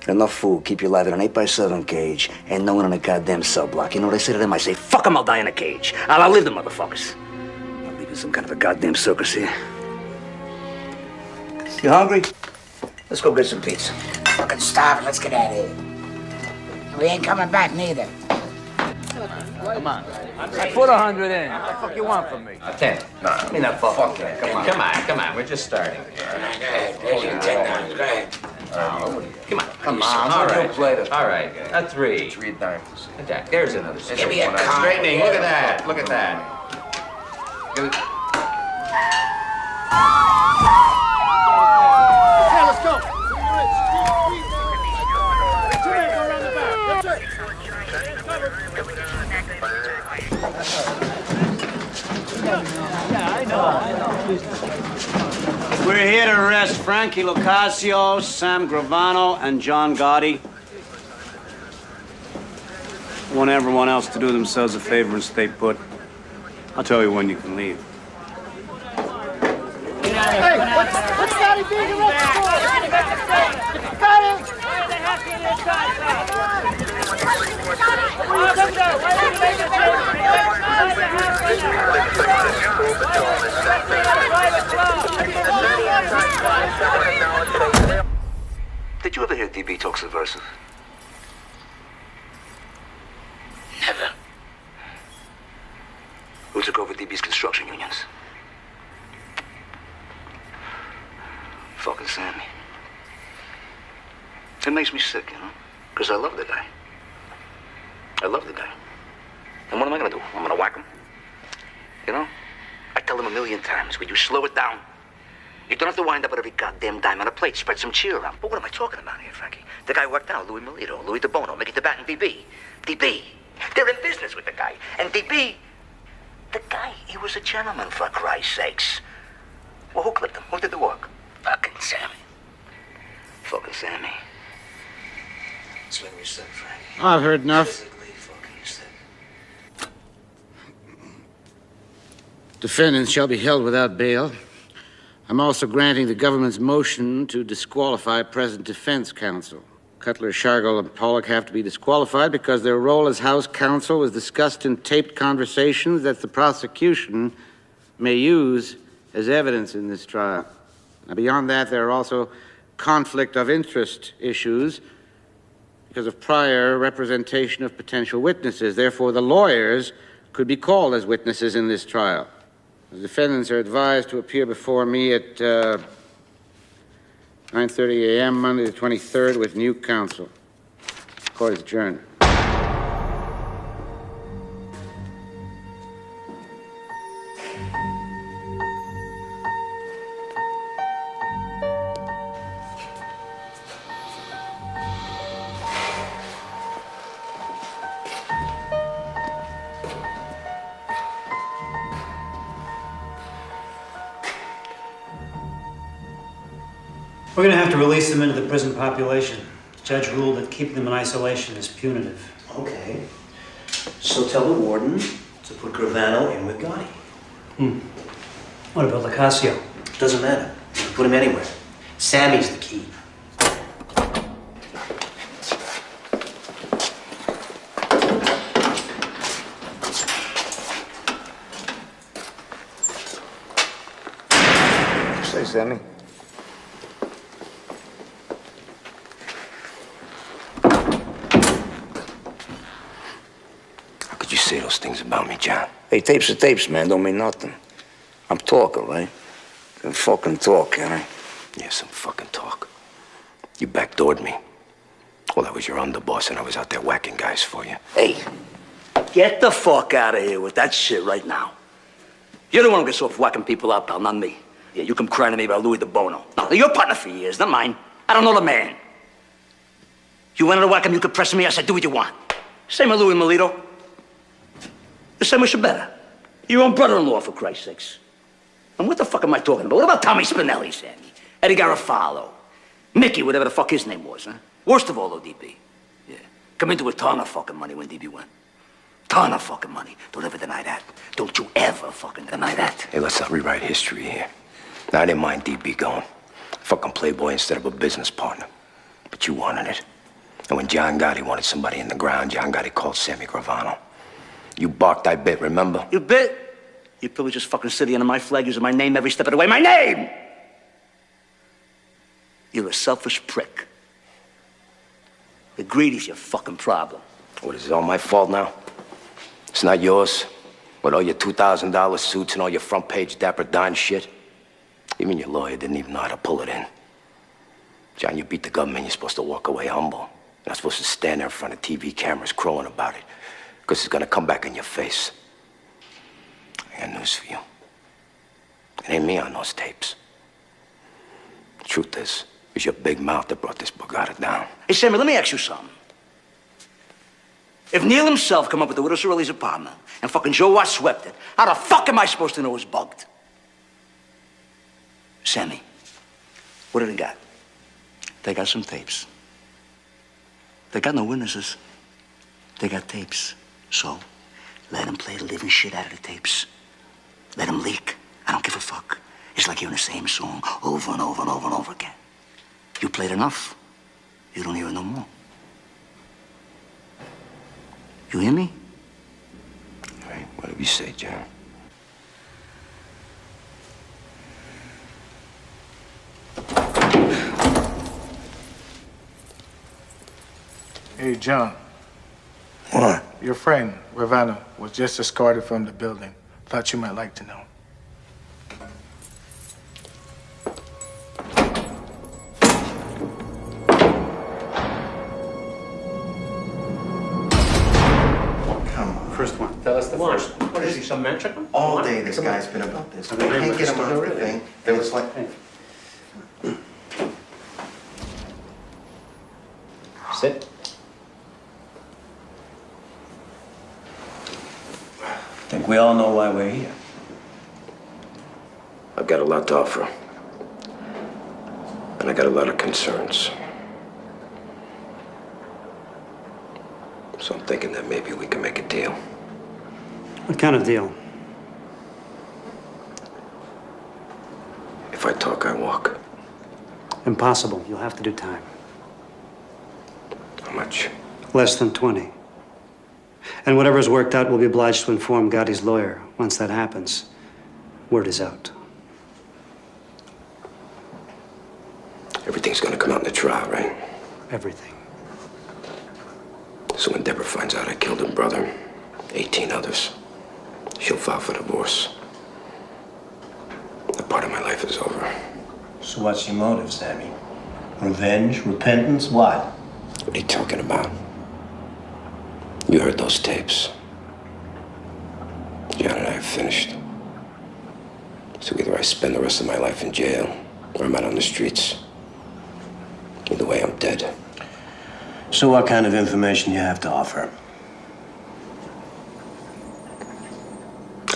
Enough food, keep you alive in an 8x7 cage, and no one in a goddamn cell block. You know what I say to them? I say, fuck them, I'll die in a cage. I'll outlive them motherfuckers. I'm leaving some kind of a goddamn circus here. You hungry? Let's go get some pizza. Fucking stop it, let's get out of here. We ain't coming back neither. Come on. I put 100 in. What the fuck you want from me? 10. No, I mean that fuck that. Come on. We're just starting. Go ahead, there's your $10. Go ahead. Come on. All right. All right. A 3. 3 dimes. Jack, there's another. Give me a card. Straightening. Look at that. Look at that. Okay, let's go. Around the back. That's it. Yeah, I know. We're here to arrest Frankie Lucasio, Sam Gravano, and John Gotti. I want everyone else to do themselves a favor and stay put. I'll tell you when you can leave. Hey, what's Gotti being arrested for? Gotti! Did you ever hear DB talk subversive? Never. Who took over DB's construction unions? Fucking Sammy. It makes me sick, you know? Because I love the guy. I love the guy. And what am I gonna do? I'm gonna whack him? You know? I tell him 1,000,000 times, will you slow it down? You don't have to wind up with every goddamn dime on a plate. Spread some cheer around. But what am I talking about here, Frankie? The guy worked out, Louis Melito, Louis DeBono, Mickey DeBat, and DB. DB. They're in business with the guy. And DB, the guy, he was a gentleman, for Christ's sakes. Well, who clipped him? Who did the work? Fucking Sammy. Fucking Sammy. That's what you said, Frankie. I've heard enough. Defendants shall be held without bail. I'm also granting the government's motion to disqualify present defense counsel. Cutler, Shargel, and Pollock have to be disqualified because their role as House counsel was discussed in taped conversations that the prosecution may use as evidence in this trial. Now, beyond that, there are also conflict of interest issues because of prior representation of potential witnesses. Therefore, the lawyers could be called as witnesses in this trial. The defendants are advised to appear before me at 9:30 a.m. Monday the 23rd with new counsel. Court is adjourned. We're going to have to release them into the prison population. The judge ruled that keeping them in isolation is punitive. Okay. So tell the warden to put Gravano in with Gotti. What about Lacasio? Doesn't matter. You can put him anywhere. Sammy's the key. What'd you say, Sammy? You say those things about me, John. Hey, tapes are tapes, man. Don't mean nothing. I'm talking, right? Some fucking talk, can I? Yeah, some fucking talk. You backdoored me. Well, I was your underboss and I was out there whacking guys for you. Hey, get the fuck out of here with that shit right now. You're the one who gets off whacking people up, pal, not me. Yeah, you come crying to me about Louis DeBono. No, you're your partner for years, not mine. I don't know the man. You wanted to whack him, you could press me. I said, do what you want. Same with Louis Melito. The same with Shabetta. Your own brother-in-law, for Christ's sakes. And what the fuck am I talking about? What about Tommy Spinelli, Sammy? Eddie Garofalo? Mickey, whatever the fuck his name was, huh? Worst of all, though, DB. Yeah. Come into a ton of fucking money when DB went. Ton of fucking money. Don't ever deny that. Don't you ever fucking deny that. Hey, let's not rewrite history here. Now, I didn't mind DB going. Fucking playboy instead of a business partner. But you wanted it. And when John Gotti wanted somebody in the ground, John Gotti called Sammy Gravano. You barked, I bit, remember? You bit? You probably just fucking sitting under my flag using my name every step of the way. My name! You're a selfish prick. The greedy's your fucking problem. What, is it all my fault now? It's not yours? With all your $2,000 suits and all your front-page Dapper Dan shit? Even your lawyer didn't even know how to pull it in. John, you beat the government, you're supposed to walk away humble. You're not supposed to stand there in front of TV cameras crowing about it. Because it's gonna come back in your face. I got news for you. It ain't me on those tapes. The truth is, it was your big mouth that brought this Bugatti down. Hey, Sammy, let me ask you something. If Neil himself come up with the Widow Cirelli's apartment and fucking Joe Watt swept it, how the fuck am I supposed to know it's bugged? Sammy, what do they got? They got some tapes. They got no witnesses. They got tapes. So, let them play the living shit out of the tapes. Let them leak. I don't give a fuck. It's like hearing the same song over and over and over and over again. You played enough, you don't hear it no more. You hear me? All right, whatever you say, John. Hey, John. What? Your friend, Gravano, was just escorted from the building. Thought you might like to know. first one? Tell us the first. What is he, some Mexican? All day this guy's been about this. We can't get him off the thing. It was like... Sit. I think we all know why we're here. I've got a lot to offer. And I got a lot of concerns. So I'm thinking that maybe we can make a deal. What kind of deal? If I talk, I walk. Impossible. You'll have to do time. How much? Less than 20. And whatever's worked out, we'll be obliged to inform Gotti's lawyer. Once that happens, word is out. Everything's gonna come out in the trial, right? Everything. So when Deborah finds out I killed her brother, 18 others, she'll file for divorce. That part of my life is over. So what's your motive, Sammy? Revenge? Repentance? What? What are you talking about? You heard those tapes. John and I have finished. So either I spend the rest of my life in jail, or I'm out on the streets. Either way, I'm dead. So what kind of information you have to offer?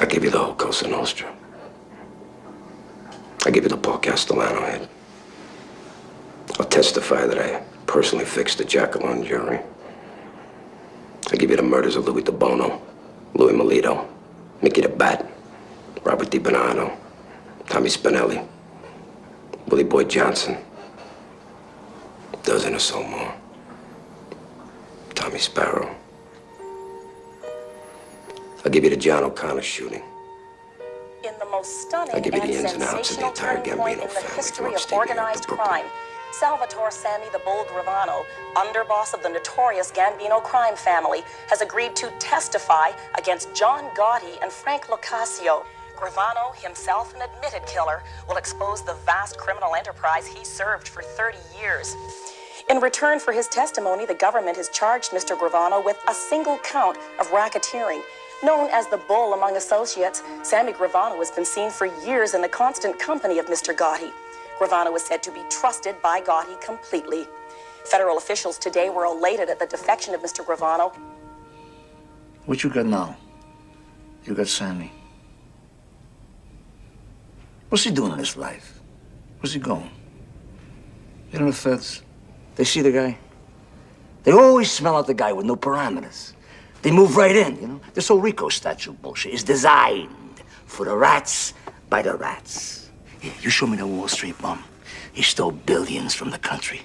I give you the whole Cosa Nostra. I give you the Paul Castellano hit. I'll testify that I personally fixed the Jackalone jury. I give you the murders of Louis DeBono, Louis Melito, Mickey the Bat, Robert DiBernardo, Tommy Spinelli, Willie Boy Johnson, a dozen or so more. Tommy Sparrow. I'll give you the John O'Connor shooting. In the most stunning I'll give you the and ins and outs of the sensational entire turning point Gambino in the family history from of upstate New York to organized Brooklyn. crime, Salvatore Sammy the Bull Gravano, underboss of the notorious Gambino crime family, has agreed to testify against John Gotti and Frank Locascio. Gravano, himself an admitted killer, will expose the vast criminal enterprise he served for 30 years. In return for his testimony, the government has charged Mr. Gravano with a single count of racketeering. Known as the Bull among associates, Sammy Gravano has been seen for years in the constant company of Mr. Gotti. Gravano is said to be trusted by Gotti completely. Federal officials today were elated at the defection of Mr. Gravano. What you got now? You got Sammy. What's he doing in his life? Where's he going? You know the feds? They see the guy. They always smell out the guy with no parameters. They move right in, you know? This whole Rico statute bullshit is designed for the rats by the rats. Yeah, you show me the Wall Street bum. He stole billions from the country.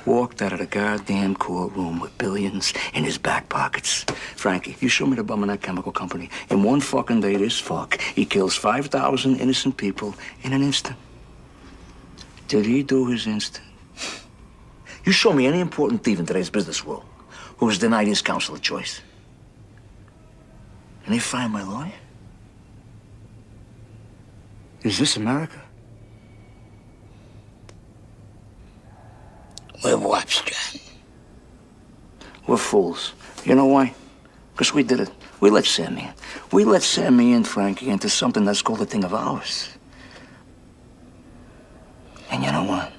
Walked out of the goddamn courtroom with billions in his back pockets. Frankie, you show me the bum in that chemical company. In one fucking day, this fuck, he kills 5,000 innocent people in an instant. Did he do his instant? You show me any important thief in today's business world who was denied his counsel of choice. And they fire my lawyer? Is this America? We're whaps, John. We're fools. You know why? Because we did it. We let Sammy in. We let Sammy and Frankie into something that's called a thing of ours. And you know what?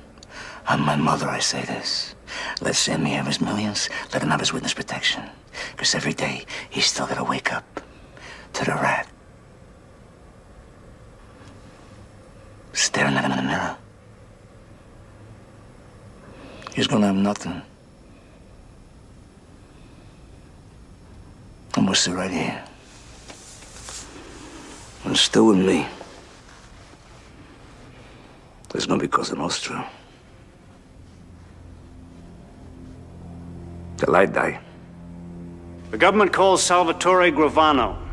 On my mother, I say this. Let Sammy have his millions. Let him have his witness protection. Because every day, he's still got to wake up to the rat. Staring at him in the mirror. He's gonna have nothing. And we'll sit right here. And still with me. There's gonna be Cosa Nostra. Till I die. The government calls Salvatore Gravano.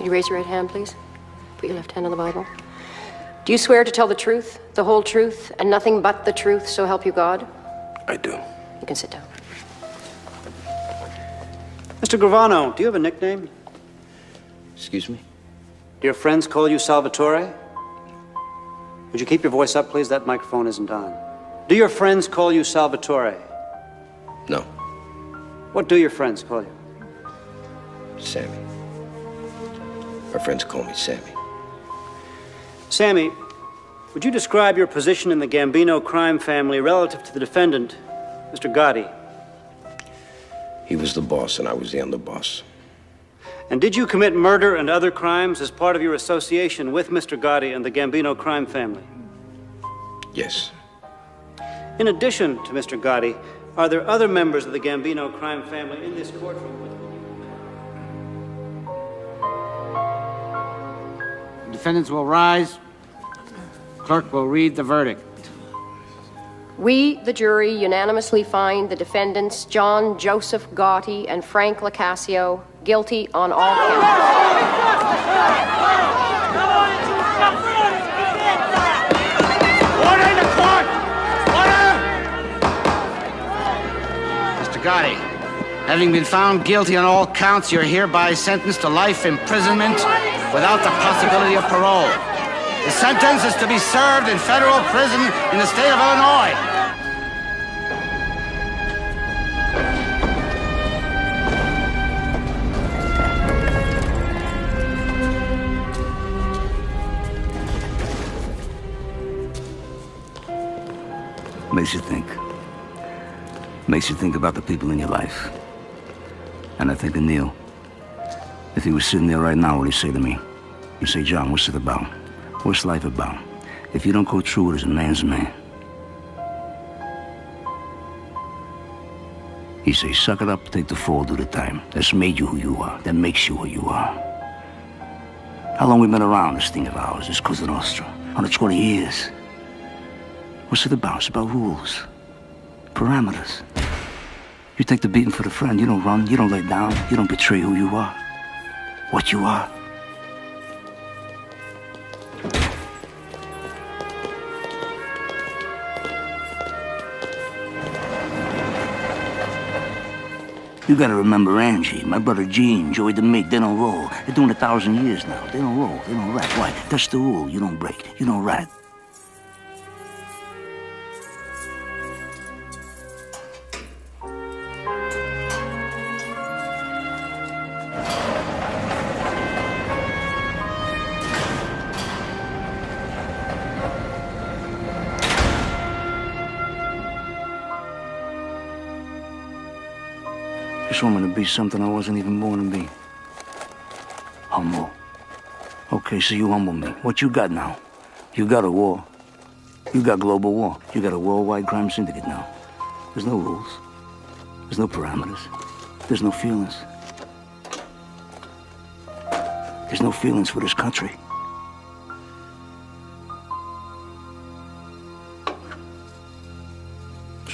You raise your right hand, please. Put your left hand on the Bible. Do you swear to tell the truth, the whole truth, and nothing but the truth, so help you God? I do. You can sit down. Mr. Gravano, do you have a nickname? Excuse me? Do your friends call you Salvatore? Would you keep your voice up, please? That microphone isn't on. Do your friends call you Salvatore? No. What do your friends call you? Sammy. My friends call me Sammy. Sammy, would you describe your position in the Gambino crime family relative to the defendant, Mr. Gotti? He was the boss and I was the underboss. And did you commit murder and other crimes as part of your association with Mr. Gotti and the Gambino crime family? Yes. In addition to Mr. Gotti, are there other members of the Gambino crime family in this courtroom with you? The defendants will rise. Clerk will read the verdict. We, the jury, unanimously find the defendants John Joseph Gotti and Frank Locascio guilty on all counts. Order in the court! Order! Mr. Gotti, having been found guilty on all counts, you're hereby sentenced to life imprisonment without the possibility of parole. The sentence is to be served in federal prison in the state of Illinois. Makes you think. Makes you think about the people in your life. And I think of Neil. If he was sitting there right now, what would he say to me? He'd say, John, what's it about? What's life about? If you don't go through it as a man's man. He'd say, suck it up, take the fall, do the time. That's made you who you are. That makes you who you are. How long we been around, this thing of ours, this Cosa Nostra? 120 years. What's it about? It's about rules. Parameters. You take the beating for the friend. You don't run. You don't lay down. You don't betray who you are. What you are. You gotta remember Angie, my brother Gene, Joey DeMake. They don't roll. They're doing 1,000 years now. They don't roll. They don't rat. Why? That's the rule. You don't break. You don't rat. Just want me to be something I wasn't even born to be. Humble. Okay, so you humble me. What you got now? You got a war. You got global war. You got a worldwide crime syndicate now. There's no rules. There's no parameters. There's no feelings. There's no feelings for this country.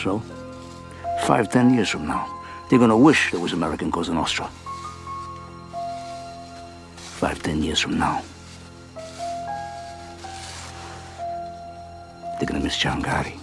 So, 5, 10 years from now, they're gonna wish there was American Cosa Nostra. 5, 10 years from now, they're gonna miss John Gotti.